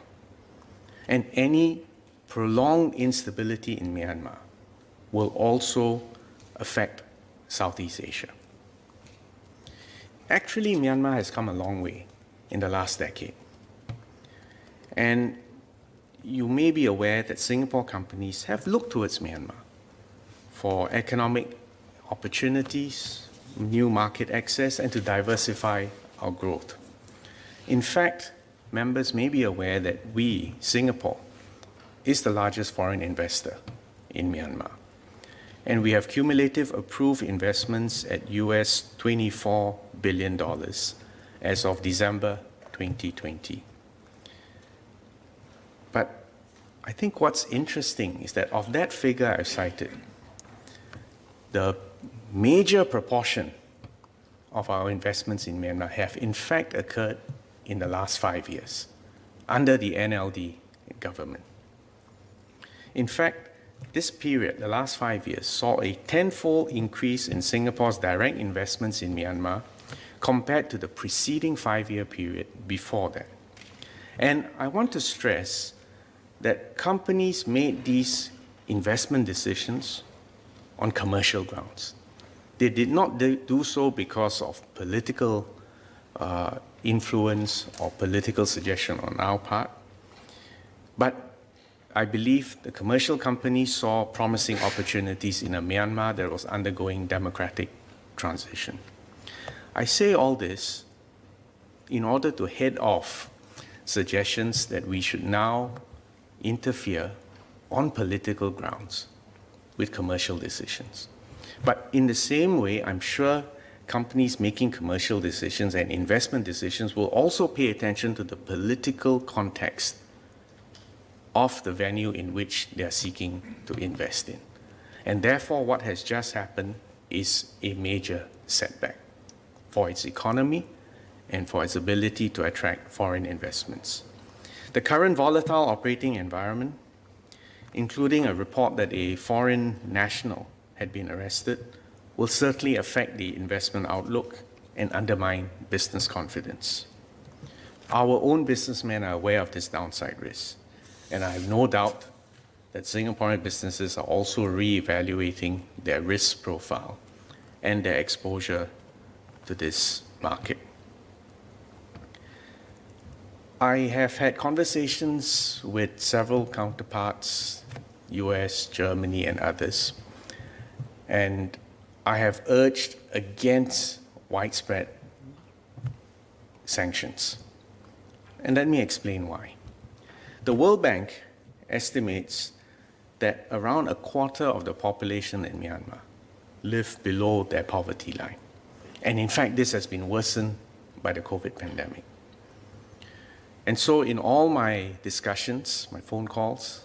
And any prolonged instability in Myanmar will also affect Southeast Asia. Actually, Myanmar has come a long way in the last decade. And you may be aware that Singapore companies have looked towards Myanmar for economic opportunities, new market access, and to diversify our growth. In fact, members may be aware that we, Singapore, is the largest foreign investor in Myanmar. And we have cumulative approved investments at US $24 billion as of December 2020. But I think what's interesting is that of that figure I've cited, the major proportion of our investments in Myanmar have in fact occurred in the last 5 years under the NLD government. In fact, this period, the last 5 years, saw a tenfold increase in Singapore's direct investments in Myanmar compared to the preceding 5-year period before that. And I want to stress that companies made these investment decisions on commercial grounds. They did not do so because of political influence or political suggestion on our part, but I believe the commercial companies saw promising opportunities in a Myanmar that was undergoing democratic transition. I say all this in order to head off suggestions that we should now interfere on political grounds with commercial decisions. But in the same way, I'm sure companies making commercial decisions and investment decisions will also pay attention to the political context of the venue in which they are seeking to invest in. And therefore, what has just happened is a major setback for its economy and for its ability to attract foreign investments. The current volatile operating environment, including a report that a foreign national had been arrested, will certainly affect the investment outlook and undermine business confidence. Our own businessmen are aware of this downside risk, and I have no doubt that Singaporean businesses are also re-evaluating their risk profile and their exposure to this market. I have had conversations with several counterparts, US, Germany, and others, and I have urged against widespread sanctions. And let me explain why. The World Bank estimates that around a quarter of the population in Myanmar live below their poverty line. And in fact, this has been worsened by the COVID pandemic. And so in all my discussions, my phone calls,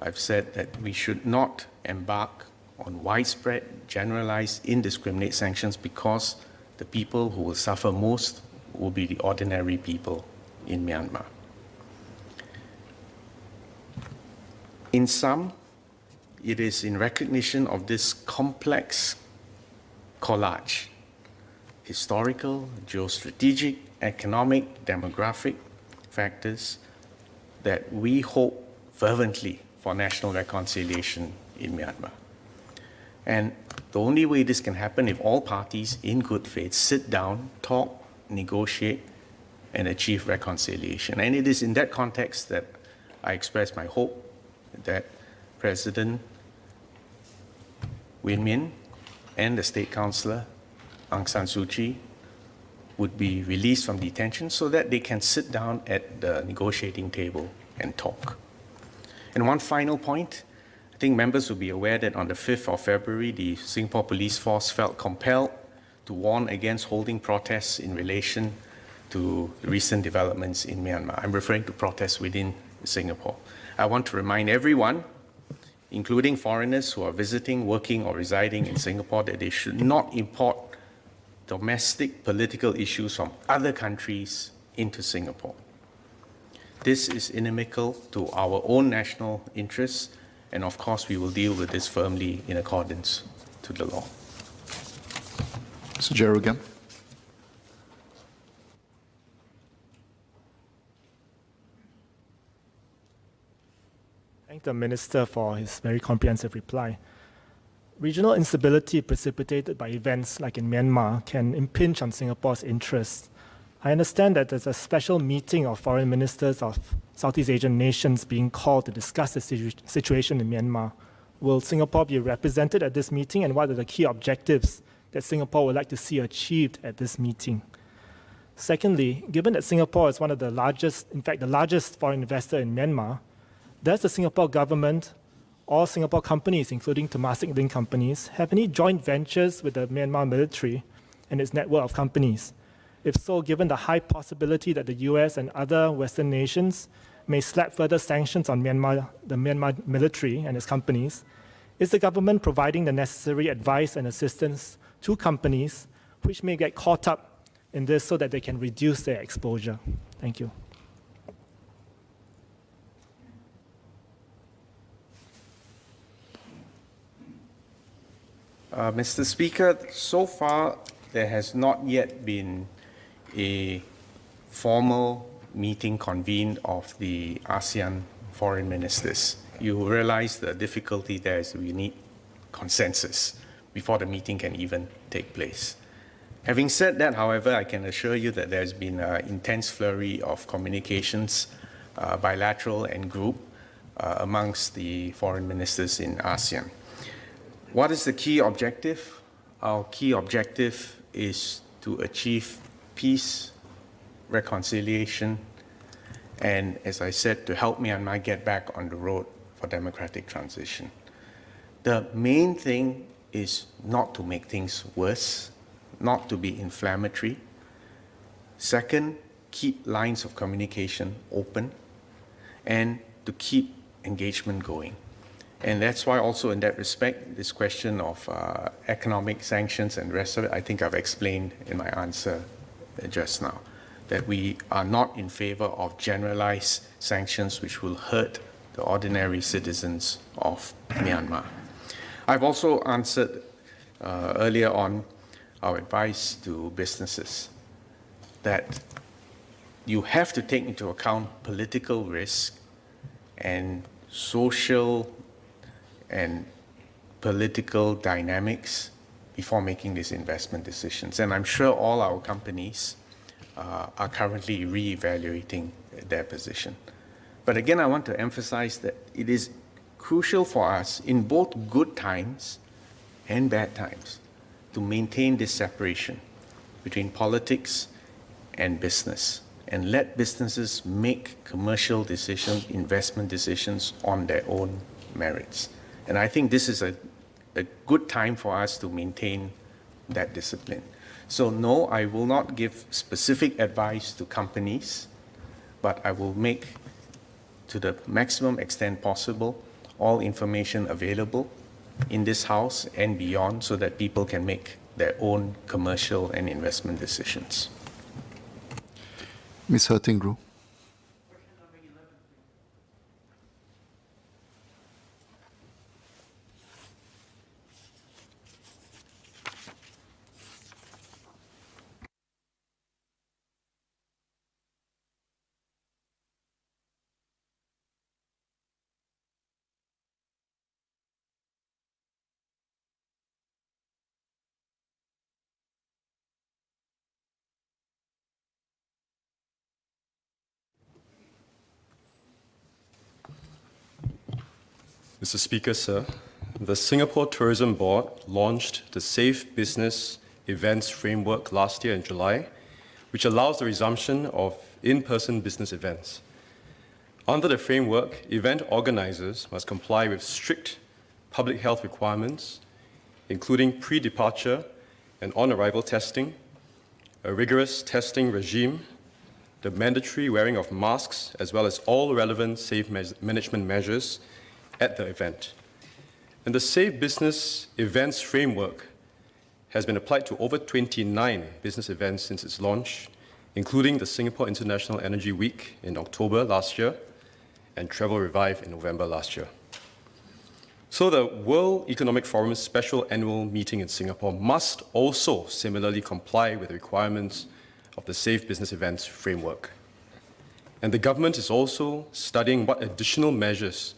I've said that we should not embark on widespread, generalized, indiscriminate sanctions because the people who will suffer most will be the ordinary people in Myanmar. In sum, it is in recognition of this complex collage, historical, geostrategic, economic, demographic factors, that we hope fervently for national reconciliation in Myanmar. And the only way this can happen if all parties in good faith sit down, talk, negotiate, and achieve reconciliation. And it is in that context that I express my hope that President Win Min and the State Councillor Aung San Suu Kyi would be released from detention so that they can sit down at the negotiating table and talk. And one final point, I think members will be aware that on the 5th of February, the Singapore Police Force felt compelled to warn against holding protests in relation to recent developments in Myanmar. I'm referring to protests within Singapore. I want to remind everyone, including foreigners who are visiting, working, or residing in Singapore, that they should not import domestic political issues from other countries into Singapore. This is inimical to our own national interests, and of course we will deal with this firmly in accordance to the law. Mr. Jerogan. Thank the Minister for his very comprehensive reply. Regional instability precipitated by events like in Myanmar can impinge on Singapore's interests. I understand that there's a special meeting of foreign ministers of Southeast Asian nations being called to discuss the situation in Myanmar. Will Singapore be represented at this meeting, and what are the key objectives that Singapore would like to see achieved at this meeting? Secondly, given that Singapore is one of the largest, in fact, the largest foreign investor in Myanmar, does the Singapore government or Singapore companies, including Temasek Link companies, have any joint ventures with the Myanmar military and its network of companies? If so, given the high possibility that the US and other Western nations may slap further sanctions on Myanmar, the Myanmar military and its companies, is the government providing the necessary advice and assistance to companies which may get caught up in this so that they can reduce their exposure? Thank you. Mr. Speaker, so far there has not yet been a formal meeting convened of the ASEAN foreign ministers. You realize the difficulty there is we need consensus before the meeting can even take place. Having said that, however, I can assure you that there's been an intense flurry of communications, bilateral and group, amongst the foreign ministers in ASEAN. What is the key objective? Our key objective is to achieve peace, reconciliation, and, as I said, to help Myanmar get back on the road for democratic transition. The main thing is not to make things worse, not to be inflammatory. Second, keep lines of communication open, and to keep engagement going. And that's why also in that respect, this question of economic sanctions and the rest of it, I think I've explained in my answer just now, that we are not in favor of generalized sanctions which will hurt the ordinary citizens of Myanmar. I've also answered earlier on our advice to businesses that you have to take into account political risk and social and political dynamics before making these investment decisions. And I'm sure all our companies are currently re-evaluating their position. But again, I want to emphasize that it is crucial for us in both good times and bad times to maintain this separation between politics and business. and let businesses make commercial decisions, investment decisions on their own merits. And I think this is a good time for us to maintain that discipline. So no, I will not give specific advice to companies, but I will make, to the maximum extent possible, all information available in this house and beyond so that people can make their own commercial and investment decisions. Ms. Hertingru. Mr. Speaker, sir, the Singapore Tourism Board launched the Safe Business Events Framework last year in July, which allows the resumption of in-person business events. Under the framework, event organizers must comply with strict public health requirements, including pre-departure and on-arrival testing, a rigorous testing regime, the mandatory wearing of masks, as well as all relevant safe management measures at the event. And the Safe Business Events Framework has been applied to over 29 business events since its launch, including the Singapore International Energy Week in October last year and Travel Revive in November last year. So the World Economic Forum's special annual meeting in Singapore must also similarly comply with the requirements of the Safe Business Events Framework. And the government is also studying what additional measures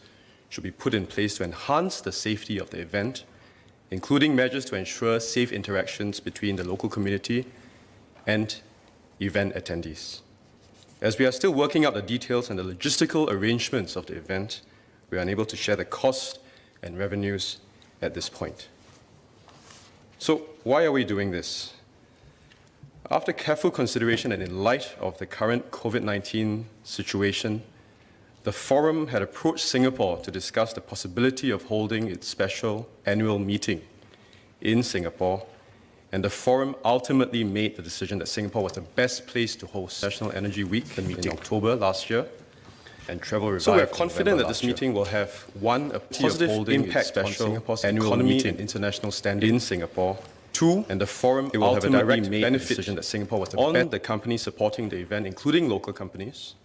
should be put in place to enhance the safety of the event, including measures to ensure safe interactions between the local community and event attendees. As we are still working out the details and the logistical arrangements of the event, we are unable to share the cost and revenues at this point. So why are we doing this? After careful consideration and in light of the current COVID-19 situation, the Forum had approached Singapore to discuss the possibility of holding its special annual meeting in Singapore, and the Forum ultimately made the decision that Singapore was the best place to host National Energy Week in October last year and Travel Revive. So we are confident that this meeting will have, one, a positive impact on Singapore's economy and international standing in Singapore. Two, and the Forum will have a direct benefit decision that Singapore was the companies supporting the event, including local companies.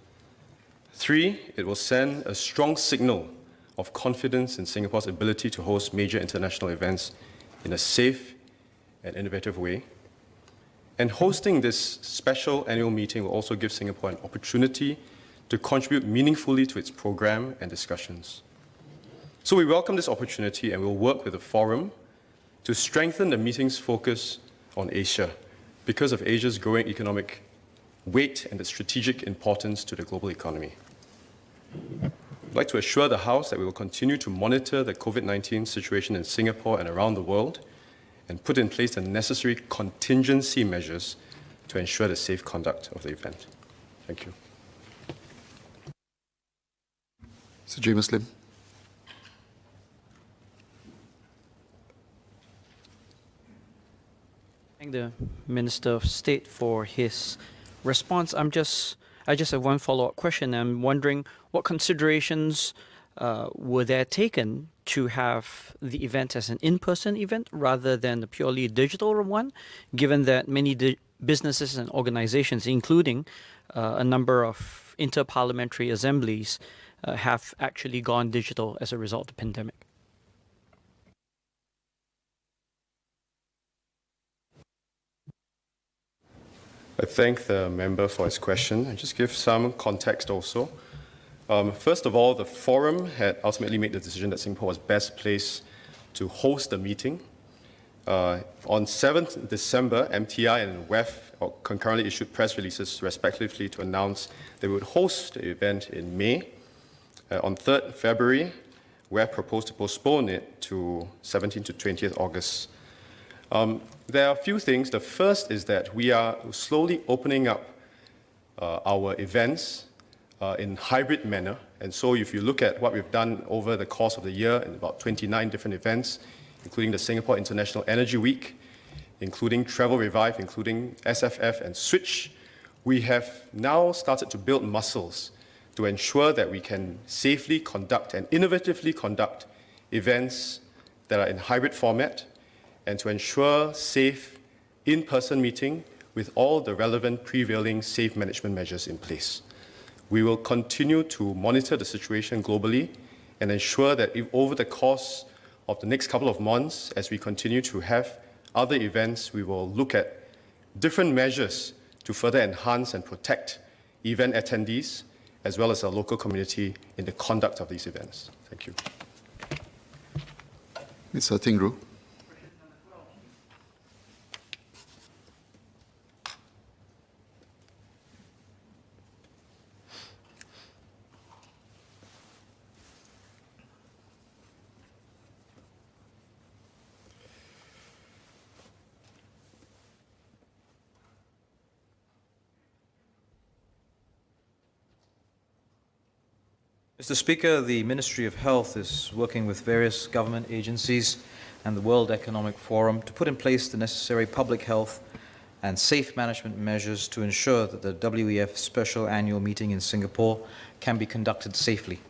Three, it will send a strong signal of confidence in Singapore's ability to host major international events in a safe and innovative way. And hosting this special annual meeting will also give Singapore an opportunity to contribute meaningfully to its program and discussions. So we welcome this opportunity and will work with the Forum to strengthen the meeting's focus on Asia because of Asia's growing economic weight and its strategic importance to the global economy. I'd like to assure the House that we will continue to monitor the COVID-19 situation in Singapore and around the world and put in place the necessary contingency measures to ensure the safe conduct of the event. Thank you. Sir James Lim. Thank the Minister of State for his response. I just have one follow-up question. I'm wondering what considerations were there taken to have the event as an in-person event rather than a purely digital one, given that many businesses and organizations, including a number of inter-parliamentary assemblies, have actually gone digital as a result of the pandemic? I thank the member for his question and just give some context also. First of all, the Forum had ultimately made the decision that Singapore was best placed to host the meeting. On 7th December, MTI and WEF concurrently issued press releases respectively to announce they would host the event in May. On 3rd February, WEF proposed to postpone it to 17th to 20th August. There are a few things. The first is that we are slowly opening up our events in hybrid manner. And so if you look at what we've done over the course of the year, in about 29 different events, including the Singapore International Energy Week, including Travel Revive, including SFF and Switch, we have now started to build muscles to ensure that we can safely conduct and innovatively conduct events that are in hybrid format, and to ensure safe in-person meeting with all the relevant prevailing safe management measures in place. We will continue to monitor the situation globally and ensure that over the course of the next couple of months, as we continue to have other events, we will look at different measures to further enhance and protect event attendees as well as our local community in the conduct of these events. Thank you. Mr. Tingru. Mr. Speaker, the Ministry of Health is working with various government agencies and the World Economic Forum to put in place the necessary public health and safe management measures to ensure that the WEF Special Annual Meeting in Singapore can be conducted safely.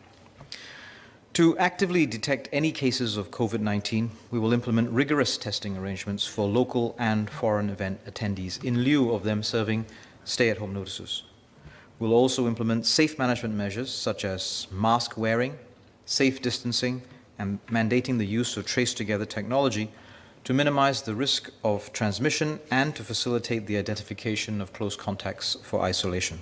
To actively detect any cases of COVID-19, we will implement rigorous testing arrangements for local and foreign event attendees in lieu of them serving stay-at-home notices. We'll also implement safe management measures such as mask wearing, safe distancing, and mandating the use of trace-together technology to minimize the risk of transmission and to facilitate the identification of close contacts for isolation.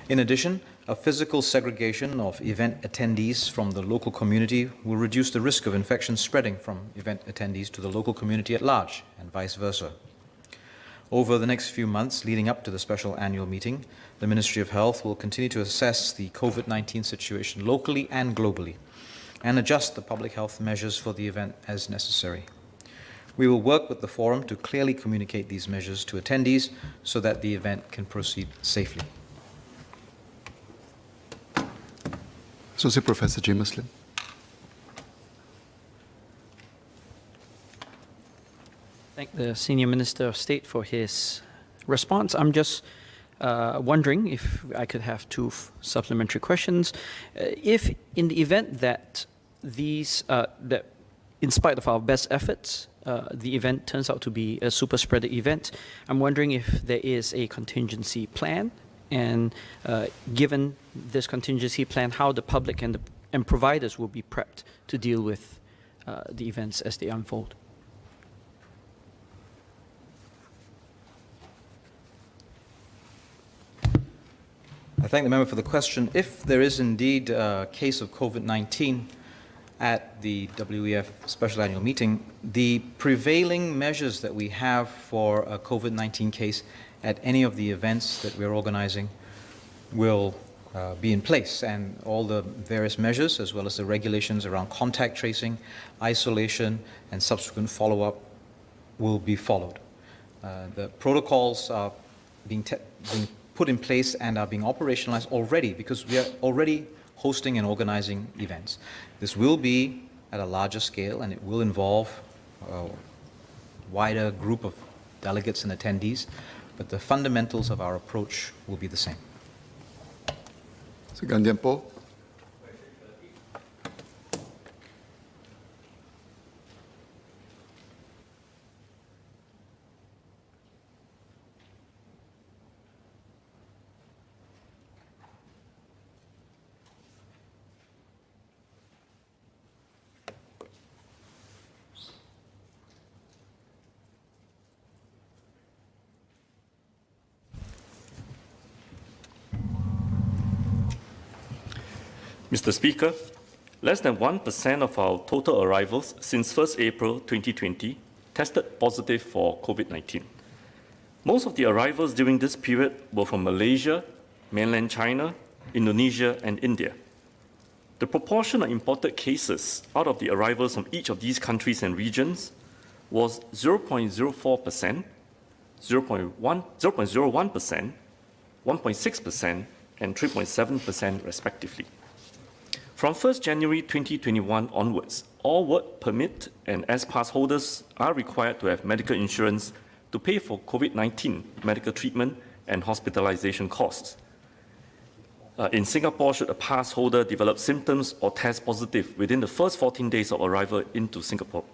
In addition, a physical segregation of event attendees from the local community will reduce the risk of infection spreading from event attendees to the local community at large, and vice versa. Over the next few months leading up to the special annual meeting, the Ministry of Health will continue to assess the COVID-19 situation locally and globally and adjust the public health measures for the event as necessary. We will work with the forum to clearly communicate these measures to attendees so that the event can proceed safely. Associate Professor James Lim. Thank the Senior Minister of State for his response. I'm just wondering if I could have two supplementary questions. If in the event that that in spite of our best efforts, the event turns out to be a super spreader event, I'm wondering if there is a contingency plan, and given this contingency plan, how the public and providers will be prepped to deal with the events as they unfold. I thank the member for the question. If there is indeed a case of COVID-19 at the WEF Special Annual Meeting, the prevailing measures that we have for a COVID-19 case at any of the events that we're organizing will be in place, and all the various measures as well as the regulations around contact tracing, isolation, and subsequent follow-up will be followed. The protocols are being put in place and are being operationalized already because we are already hosting and organizing events. This will be at a larger scale, and it will involve a wider group of delegates and attendees, but the fundamentals of our approach will be the same. Sir Gandian Po. Mr. Speaker, less than 1% of our total arrivals since 1st April 2020 tested positive for COVID-19. Most of the arrivals during this period were from Malaysia, mainland China, Indonesia, and India. The proportion of imported cases out of the arrivals from each of these countries and regions was 0.04%, 0.01%, 1.6% and 3.7% respectively. From 1st January 2021 onwards, all work permit and S-Pass holders are required to have medical insurance to pay for COVID-19 medical treatment and hospitalization costs. In Singapore, should a pass holder develop symptoms or test positive within the first 14 days of arrival into Singapore.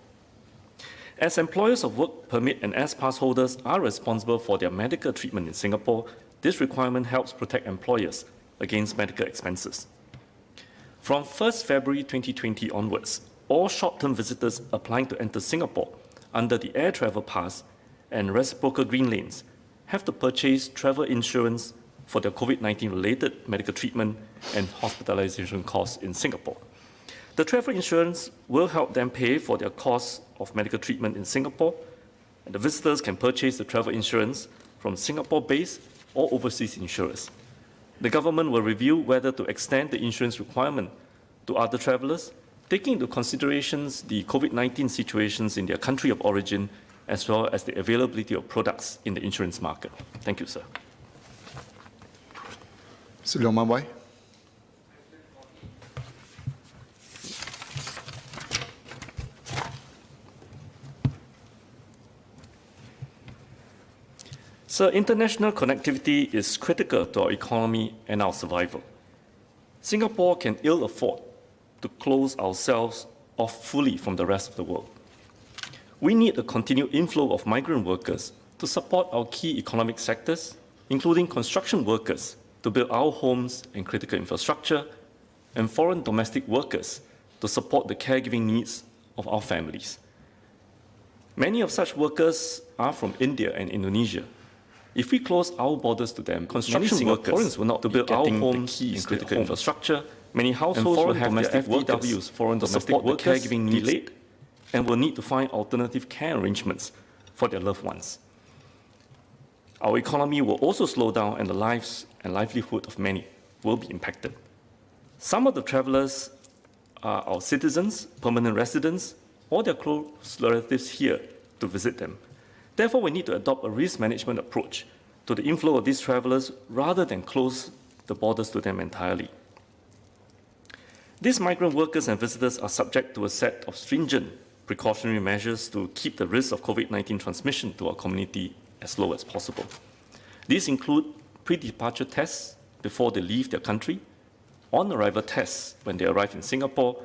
As employers of work permit and S-Pass holders are responsible for their medical treatment in Singapore, this requirement helps protect employers against medical expenses. From 1st February 2020 onwards, all short-term visitors applying to enter Singapore under the Air Travel Pass and Reciprocal Green Lanes have to purchase travel insurance for their COVID-19 related medical treatment and hospitalization costs in Singapore. The travel insurance will help them pay for their costs of medical treatment in Singapore, and the visitors can purchase the travel insurance from Singapore-based or overseas insurers. The government will review whether to extend the insurance requirement to other travelers, taking into consideration the COVID-19 situations in their country of origin, as well as the availability of products in the insurance market. Thank you, sir. Mr. Leong Man Wai. Sir, international connectivity is critical to our economy and our survival. Singapore can ill afford to close ourselves off fully from the rest of the world. We need a continued inflow of migrant workers to support our key economic sectors, including construction workers to build our homes and critical infrastructure, and foreign domestic workers to support the caregiving needs of our families. Many of such workers are from India and Indonesia. If we close our borders to them, construction workers will not to build our homes and critical infrastructure. Many households will have their FDWs, foreign domestic workers, caregiving needs delayed, and will need to find alternative care arrangements for their loved ones. Our economy will also slow down, and the lives and livelihood of many will be impacted. Some of the travelers are our citizens, permanent residents, or their close relatives here to visit them. Therefore, we need to adopt a risk management approach to the inflow of these travelers rather than close the borders to them entirely. These migrant workers and visitors are subject to a set of stringent precautionary measures to keep the risk of COVID-19 transmission to our community as low as possible. These include pre-departure tests before they leave their country, on-arrival tests when they arrive in Singapore,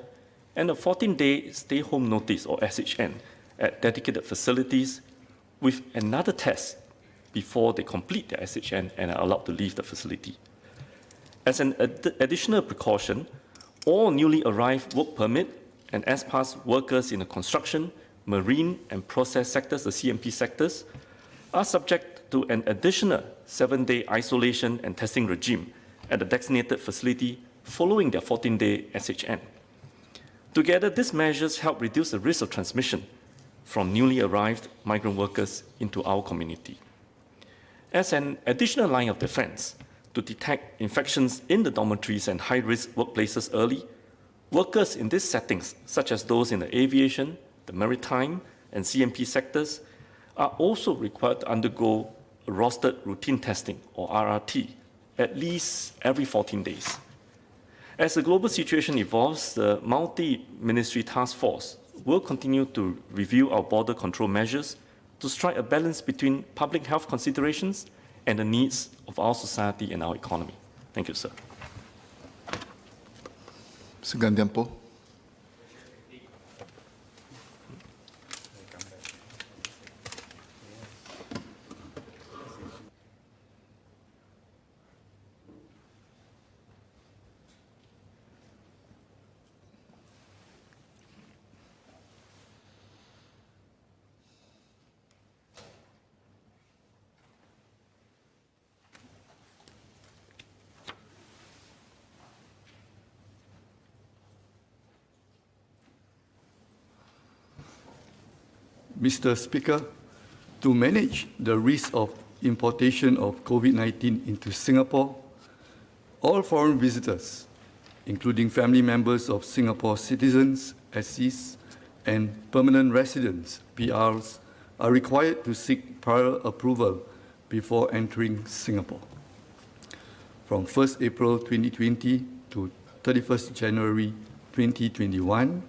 and a 14-day stay-home notice, or SHN, at dedicated facilities, with another test before they complete their SHN and are allowed to leave the facility. As an additional precaution, all newly arrived work permit and S-Pass workers in the construction, marine and process sectors, the CMP sectors, are subject to an additional 7-day isolation and testing regime at the designated facility following their 14-day SHN. Together, these measures help reduce the risk of transmission from newly arrived migrant workers into our community. As an additional line of defense, to detect infections in the dormitories and high-risk workplaces early, workers in these settings, such as those in the aviation, the maritime, and CMP sectors, are also required to undergo rostered routine testing, or RRT, at least every 14 days. As the global situation evolves, the multi-ministry task force will continue to review our border control measures to strike a balance between public health considerations and the needs of our society and our economy. Thank you, sir. Mr. Gandiampo. Mr. Speaker, to manage the risk of importation of COVID-19 into Singapore, all foreign visitors, including family members of Singapore citizens, SCs, and permanent residents, PRs, are required to seek prior approval before entering Singapore. from 1st April 2020 to 31st January 2021,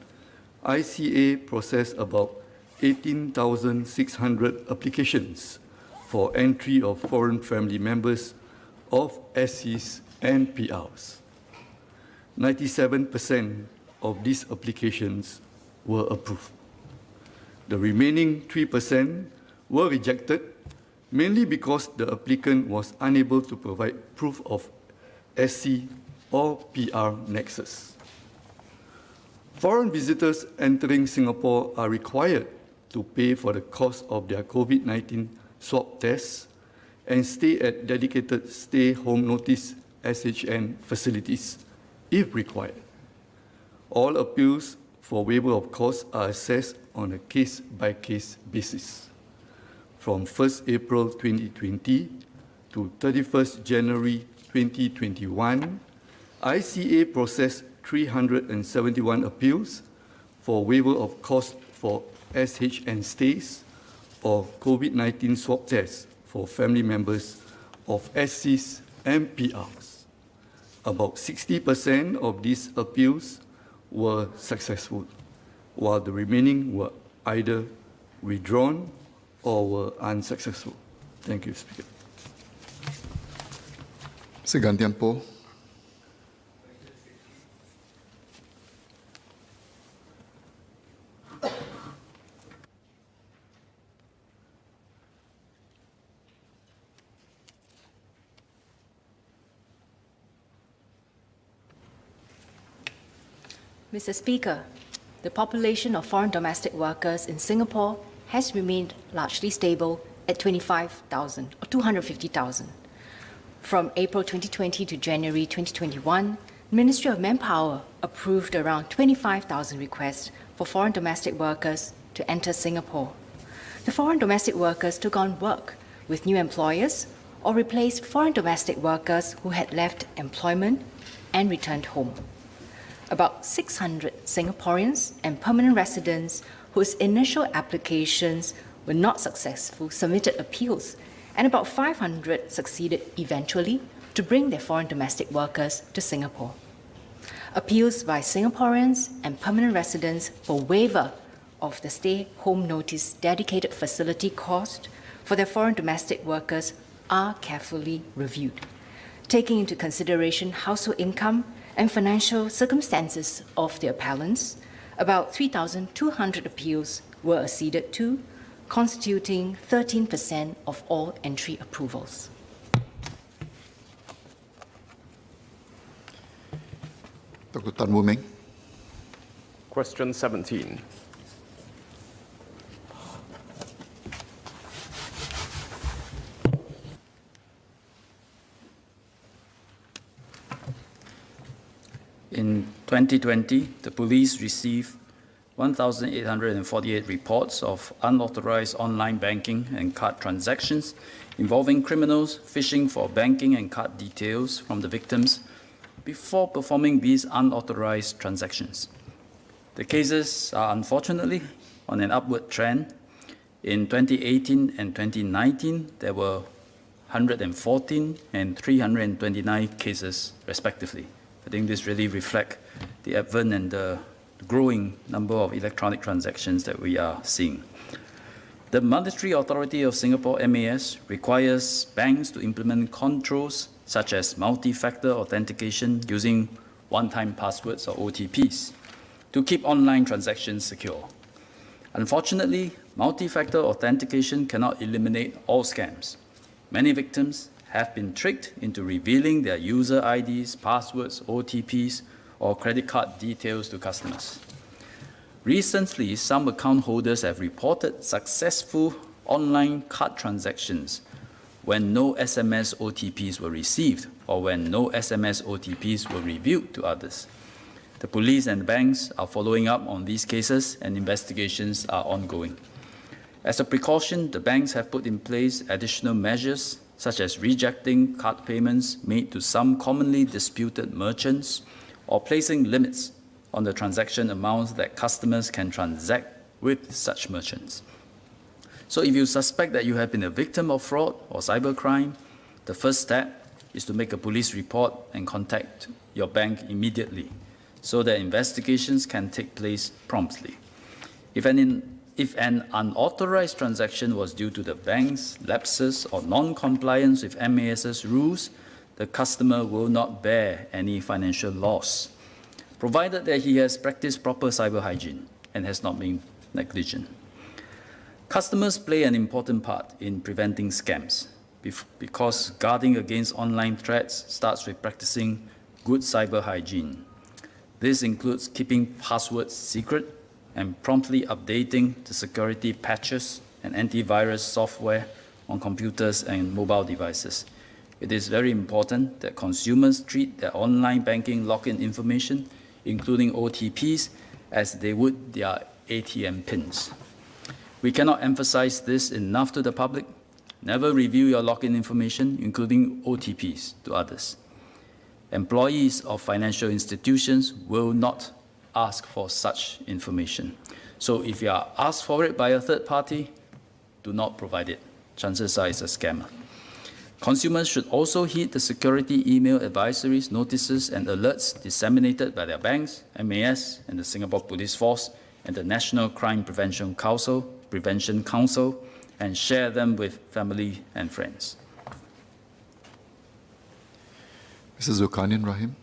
ICA processed about 18,600 applications for entry of foreign family members of SCs and PRs. 97% of these applications were approved. The remaining 3% were rejected, mainly because the applicant was unable to provide proof of SC or PR nexus. Foreign visitors entering Singapore are required to pay for the cost of their COVID-19 swab tests and stay at dedicated stay home notice SHN facilities if required. All appeals for waiver of costs are assessed on a case-by-case basis. From 1st April 2020 to 31st January 2021, ICA processed 371 appeals for waiver of cost for SHN stays or COVID-19 swab tests for family members of SCs and PRs. About 60% of these appeals were successful, while the remaining were either withdrawn or were unsuccessful. Thank you, Speaker. Mr. Gantian-Poh. Mr. Speaker, the population of foreign domestic workers in Singapore has remained largely stable at 25,000 or 250,000. From April 2020 to January 2021, the Ministry of Manpower approved around 25,000 requests for foreign domestic workers to enter Singapore. The foreign domestic workers took on work with new employers or replaced foreign domestic workers who had left employment and returned home. About 600 Singaporeans and permanent residents whose initial applications were not successful submitted appeals, and about 500 succeeded eventually to bring their foreign domestic workers to Singapore. Appeals by Singaporeans and permanent residents for waiver of the stay-home notice dedicated facility cost for their foreign domestic workers are carefully reviewed, taking into consideration household income and financial circumstances of the appellants. About 3,200 appeals were acceded to, constituting 13% of all entry approvals. Dr. Tan Wu Meng. Question 17. In 2020, the police received 1,848 reports of unauthorized online banking and card transactions involving criminals fishing for banking and card details from the victims before performing these unauthorized transactions. The cases are unfortunately on an upward trend. In 2018 and 2019, there were 114 and 329 cases, respectively. I think this really reflects the advent and the growing number of electronic transactions that we are seeing. The Monetary Authority of Singapore, MAS, requires banks to implement controls such as multi-factor authentication using one-time passwords or OTPs to keep online transactions secure. Unfortunately, multi-factor authentication cannot eliminate all scams. Many victims have been tricked into revealing their user IDs, passwords, OTPs, or credit card details to customers. Recently, some account holders have reported successful online card transactions when no SMS OTPs were received or when no SMS OTPs were revealed to others. The police and banks are following up on these cases and investigations are ongoing. As a precaution, the banks have put in place additional measures such as rejecting card payments made to some commonly disputed merchants or placing limits on the transaction amounts that customers can transact with such merchants. So if you suspect that you have been a victim of fraud or cybercrime, the first step is to make a police report and contact your bank immediately so that investigations can take place promptly. If an unauthorized transaction was due to the bank's lapses or non-compliance with MAS's rules, the customer will not bear any financial loss, provided that he has practiced proper cyber hygiene and has not been negligent. Customers play an important part in preventing scams because guarding against online threats starts with practicing good cyber hygiene. This includes keeping passwords secret and promptly updating the security patches and antivirus software on computers and mobile devices. It is very important that consumers treat their online banking login information, including OTPs, as they would their ATM pins. We cannot emphasize this enough to the public. Never reveal your login information, including OTPs, to others. Employees of financial institutions will not ask for such information. So if you are asked for it by a third party, do not provide it. Chances are it's a scammer. Consumers should also heed the security email advisories, notices, and alerts disseminated by their banks, MAS, and the Singapore Police Force, and the National Crime Prevention Council, and share them with family and friends. Mr. Zulkarnain Rahim.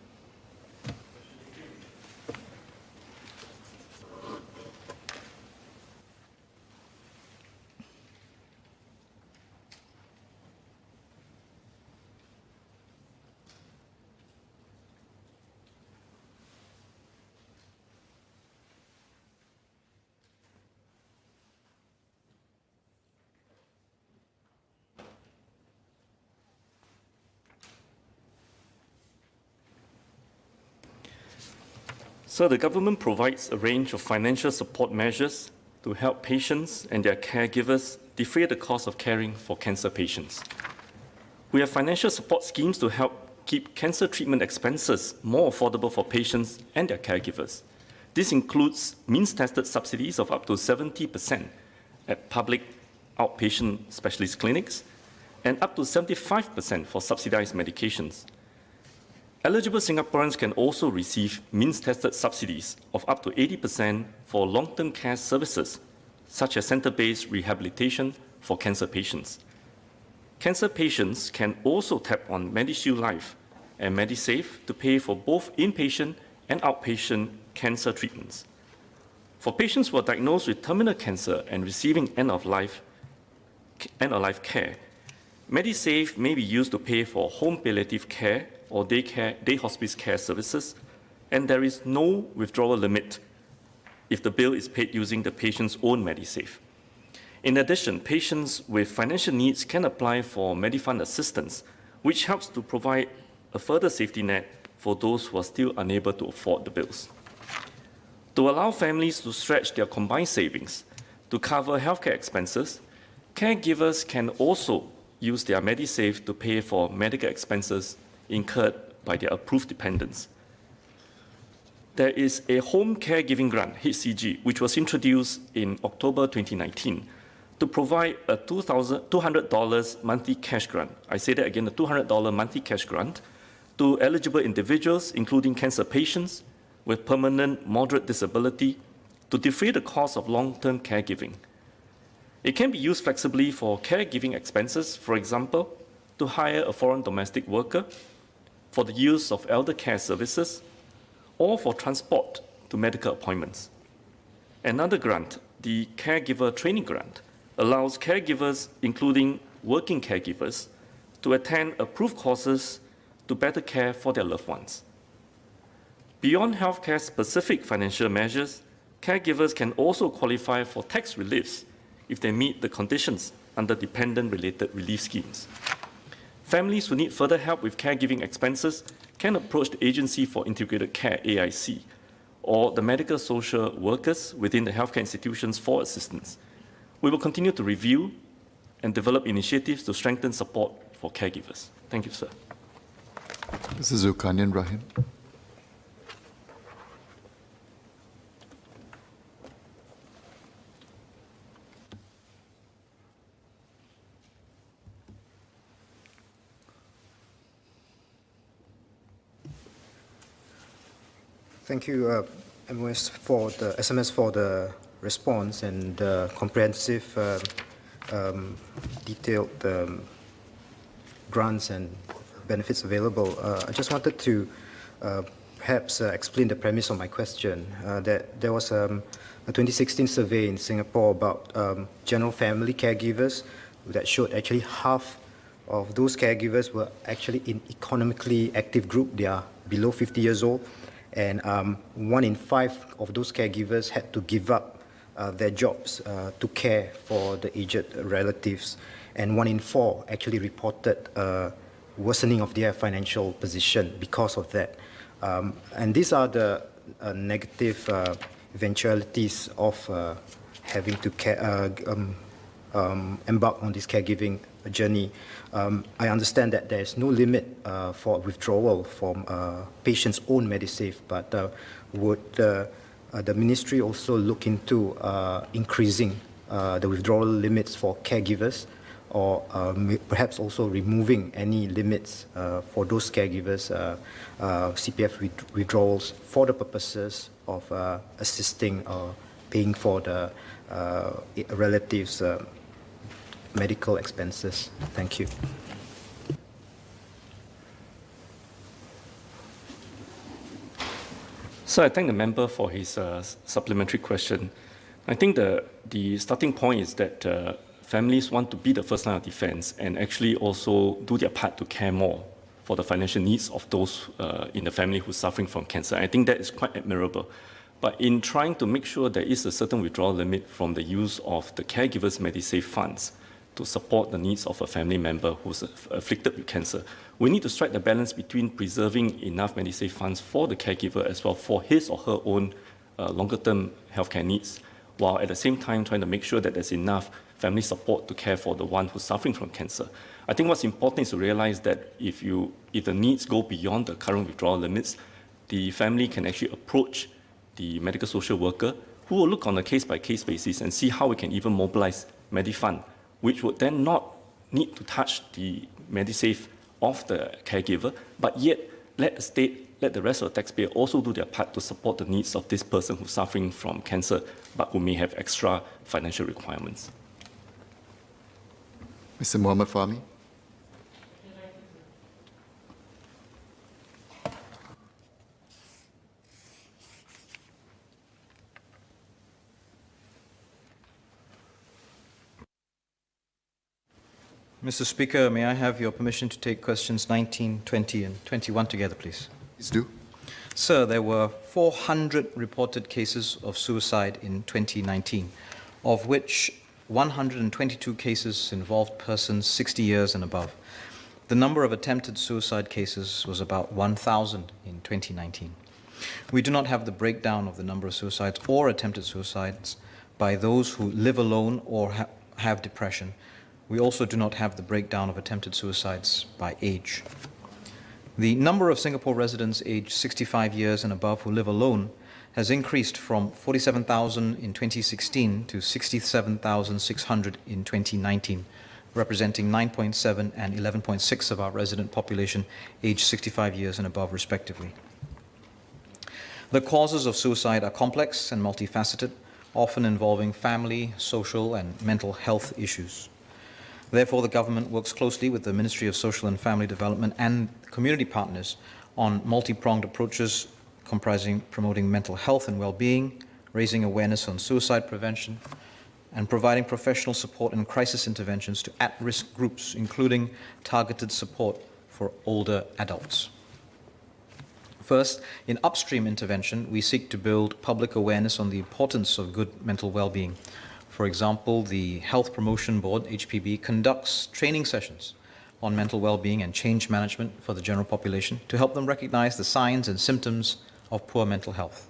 So the government provides a range of financial support measures to help patients and their caregivers defray the cost of caring for cancer patients. We have financial support schemes to help keep cancer treatment expenses more affordable for patients and their caregivers. This includes means-tested subsidies of up to 70% at public outpatient specialist clinics and up to 75% for subsidized medications. Eligible Singaporeans can also receive means-tested subsidies of up to 80% for long-term care services, such as center-based rehabilitation for cancer patients. Cancer patients can also tap on MediShield Life and MediSave to pay for both inpatient and outpatient cancer treatments. For patients who are diagnosed with terminal cancer and receiving end-of-life care, MediSave may be used to pay for home palliative care or day hospice care services, and there is no withdrawal limit if the bill is paid using the patient's own MediSave. In addition, patients with financial needs can apply for Medifund assistance, which helps to provide a further safety net for those who are still unable to afford the bills. To allow families to stretch their combined savings to cover healthcare expenses, caregivers can also use their MediSave to pay for medical expenses incurred by their approved dependents. There is a home caregiving grant, HCG, which was introduced in October 2019 to provide a $200 monthly cash grant. I say that again, a $200 monthly cash grant to eligible individuals, including cancer patients with permanent moderate disability, to defray the cost of long-term caregiving. It can be used flexibly for caregiving expenses, for example, to hire a foreign domestic worker, for the use of elder care services, or for transport to medical appointments. Another grant, the Caregiver Training Grant, allows caregivers, including working caregivers, to attend approved courses to better care for their loved ones. Beyond healthcare-specific financial measures, caregivers can also qualify for tax reliefs if they meet the conditions under dependent-related relief schemes. Families who need further help with caregiving expenses can approach the Agency for Integrated Care, AIC, or the medical social workers within the healthcare institutions for assistance. We will continue to review and develop initiatives to strengthen support for caregivers. Thank you, sir. Mr. Zulkarnain Rahim. Thank you, SMS for the response and comprehensive, detailed grants and benefits available. I just wanted to perhaps explain the premise of my question. That there was a 2016 survey in Singapore about general family caregivers that showed actually half of those caregivers were actually in economically active group. They are below 50 years old, and 1 in 5 of those caregivers had to give up their jobs to care for the aged relatives, and 1 in 4 actually reported worsening of their financial position because of that. And these are the negative eventualities of having to embark on this caregiving journey. I understand that there is no limit for withdrawal from patients' own Medisave, but would the ministry also look into increasing the withdrawal limits for caregivers, or perhaps also removing any limits for those caregivers' CPF withdrawals for the purposes of assisting or paying for the relatives' medical expenses? Thank you. So I thank the member for his supplementary question. I think the starting point is that families want to be the first line of defense and actually also do their part to care more for the financial needs of those in the family who's suffering from cancer. I think that is quite admirable. But in trying to make sure there is a certain withdrawal limit from the use of the caregivers' Medisave funds to support the needs of a family member who's afflicted with cancer, we need to strike the balance between preserving enough Medisave funds for the caregiver as well for his or her own longer-term healthcare needs, while at the same time trying to make sure that there's enough family support to care for the one who's suffering from cancer. I think what's important is to realize that if the needs go beyond the current withdrawal limits, the family can actually approach the medical social worker, who will look on a case-by-case basis and see how we can even mobilize Medifund, which would then not need to touch the Medisave of the caregiver, but yet let the state, let the rest of the taxpayer also do their part to support the needs of this person who's suffering from cancer, but who may have extra financial requirements. Mr. Muhammad Fahmi. Mr. Speaker, may I have your permission to take questions 19, 20, and 21 together, please? Please do. Sir, there were 400 reported cases of suicide in 2019, of which 122 cases involved persons 60 years and above. The number of attempted suicide cases was about 1,000 in 2019. We do not have the breakdown of the number of suicides or attempted suicides by those who live alone or have depression. We also do not have the breakdown of attempted suicides by age. The number of Singapore residents aged 65 years and above who live alone has increased from 47,000 in 2016 to 67,600 in 2019, representing 9.7 and 11.6 of our resident population aged 65 years and above, respectively. The causes of suicide are complex and multifaceted, often involving family, social, and mental health issues. Therefore, the government works closely with the Ministry of Social and Family Development and community partners on multi-pronged approaches comprising promoting mental health and well-being, raising awareness on suicide prevention, and providing professional support and crisis interventions to at-risk groups, including targeted support for older adults. First, in upstream intervention, we seek to build public awareness on the importance of good mental well-being. For example, the Health Promotion Board, HPB, conducts training sessions on mental well-being and change management for the general population to help them recognize the signs and symptoms of poor mental health.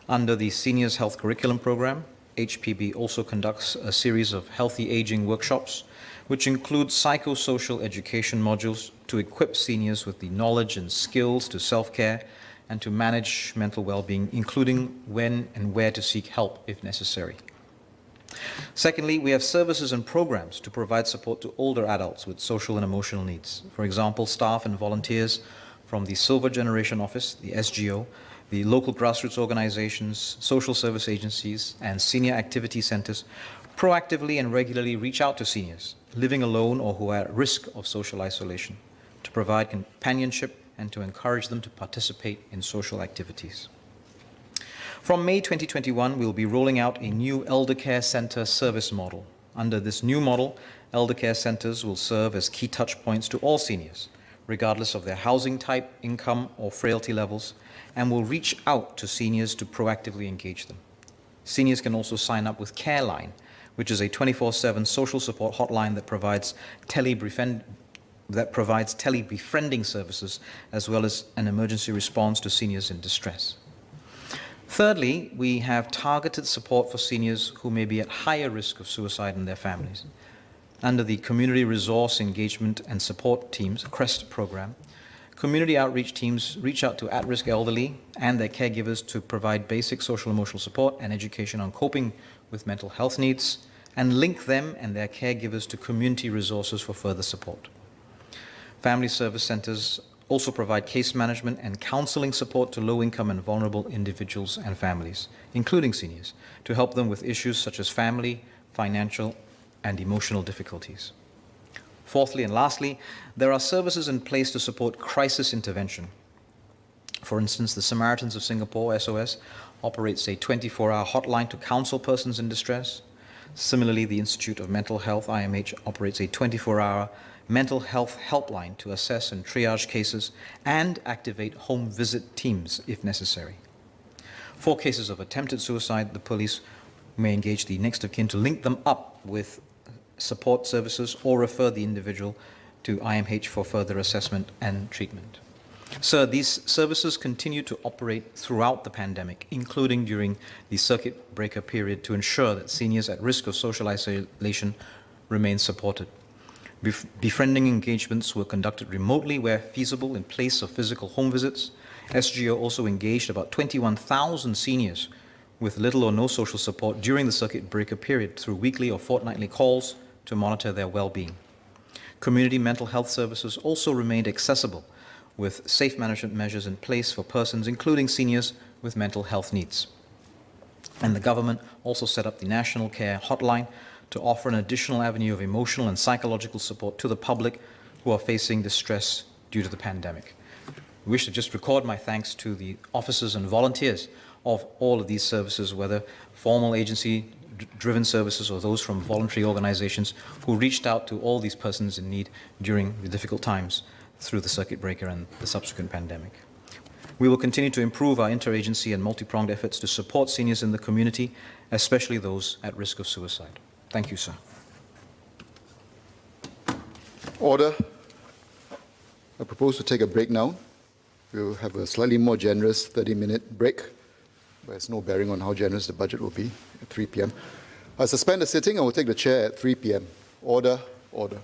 Under the Seniors Health Curriculum Program, HPB also conducts a series of healthy aging workshops, which include psychosocial education modules to equip seniors with the knowledge and skills to self-care and to manage mental well-being, including when and where to seek help if necessary. Secondly, we have services and programs to provide support to older adults with social and emotional needs. For example, staff and volunteers from the Silver Generation Office, the SGO, the local grassroots organizations, social service agencies, and senior activity centers proactively and regularly reach out to seniors living alone or who are at risk of social isolation to provide companionship and to encourage them to participate in social activities. From May 2021, we'll be rolling out a new elder care center service model. Under this new model, elder care centers will serve as key touch points to all seniors, regardless of their housing type, income, or frailty levels, and will reach out to seniors to proactively engage them. Seniors can also sign up with CareLine, which is a 24/7 social support hotline that provides telebefriending services as well as an emergency response to seniors in distress. Thirdly, we have targeted support for seniors who may be at higher risk of suicide in their families. Under the Community Resource Engagement and Support Teams, CREST program, community outreach teams reach out to at-risk elderly and their caregivers to provide basic social emotional support and education on coping with mental health needs, and link them and their caregivers to community resources for further support. Family service centers also provide case management and counseling support to low-income and vulnerable individuals and families, including seniors, to help them with issues such as family, financial, and emotional difficulties. Fourthly and lastly, there are services in place to support crisis intervention. For instance, the Samaritans of Singapore, SOS, operates a 24-hour hotline to counsel persons in distress. Similarly, the Institute of Mental Health, IMH, operates a 24-hour mental health helpline to assess and triage cases and activate home visit teams if necessary. For cases of attempted suicide, the police may engage the next of kin to link them up with support services or refer the individual to IMH for further assessment and treatment. Sir, these services continue to operate throughout the pandemic, including during the circuit breaker period, to ensure that seniors at risk of social isolation remain supported. Befriending engagements were conducted remotely where feasible in place of physical home visits. SGO also engaged about 21,000 seniors with little or no social support during the circuit breaker period through weekly or fortnightly calls to monitor their well-being. Community mental health services also remained accessible with safe management measures in place for persons, including seniors with mental health needs. And the government also set up the National Care Hotline to offer an additional avenue of emotional and psychological support to the public who are facing distress due to the pandemic. I wish to just record my thanks to the officers and volunteers of all of these services, whether formal agency-driven services or those from voluntary organizations who reached out to all these persons in need during the difficult times through the circuit breaker and the subsequent pandemic. We will continue to improve our interagency and multi-pronged efforts to support seniors in the community, especially those at risk of suicide. Thank you, sir. Order. I propose to take a break now. We'll have a slightly more generous 30-minute break, but it's no bearing on how generous the budget will be at 3 p.m. I suspend the sitting and will take the chair at 3 p.m. Order, order.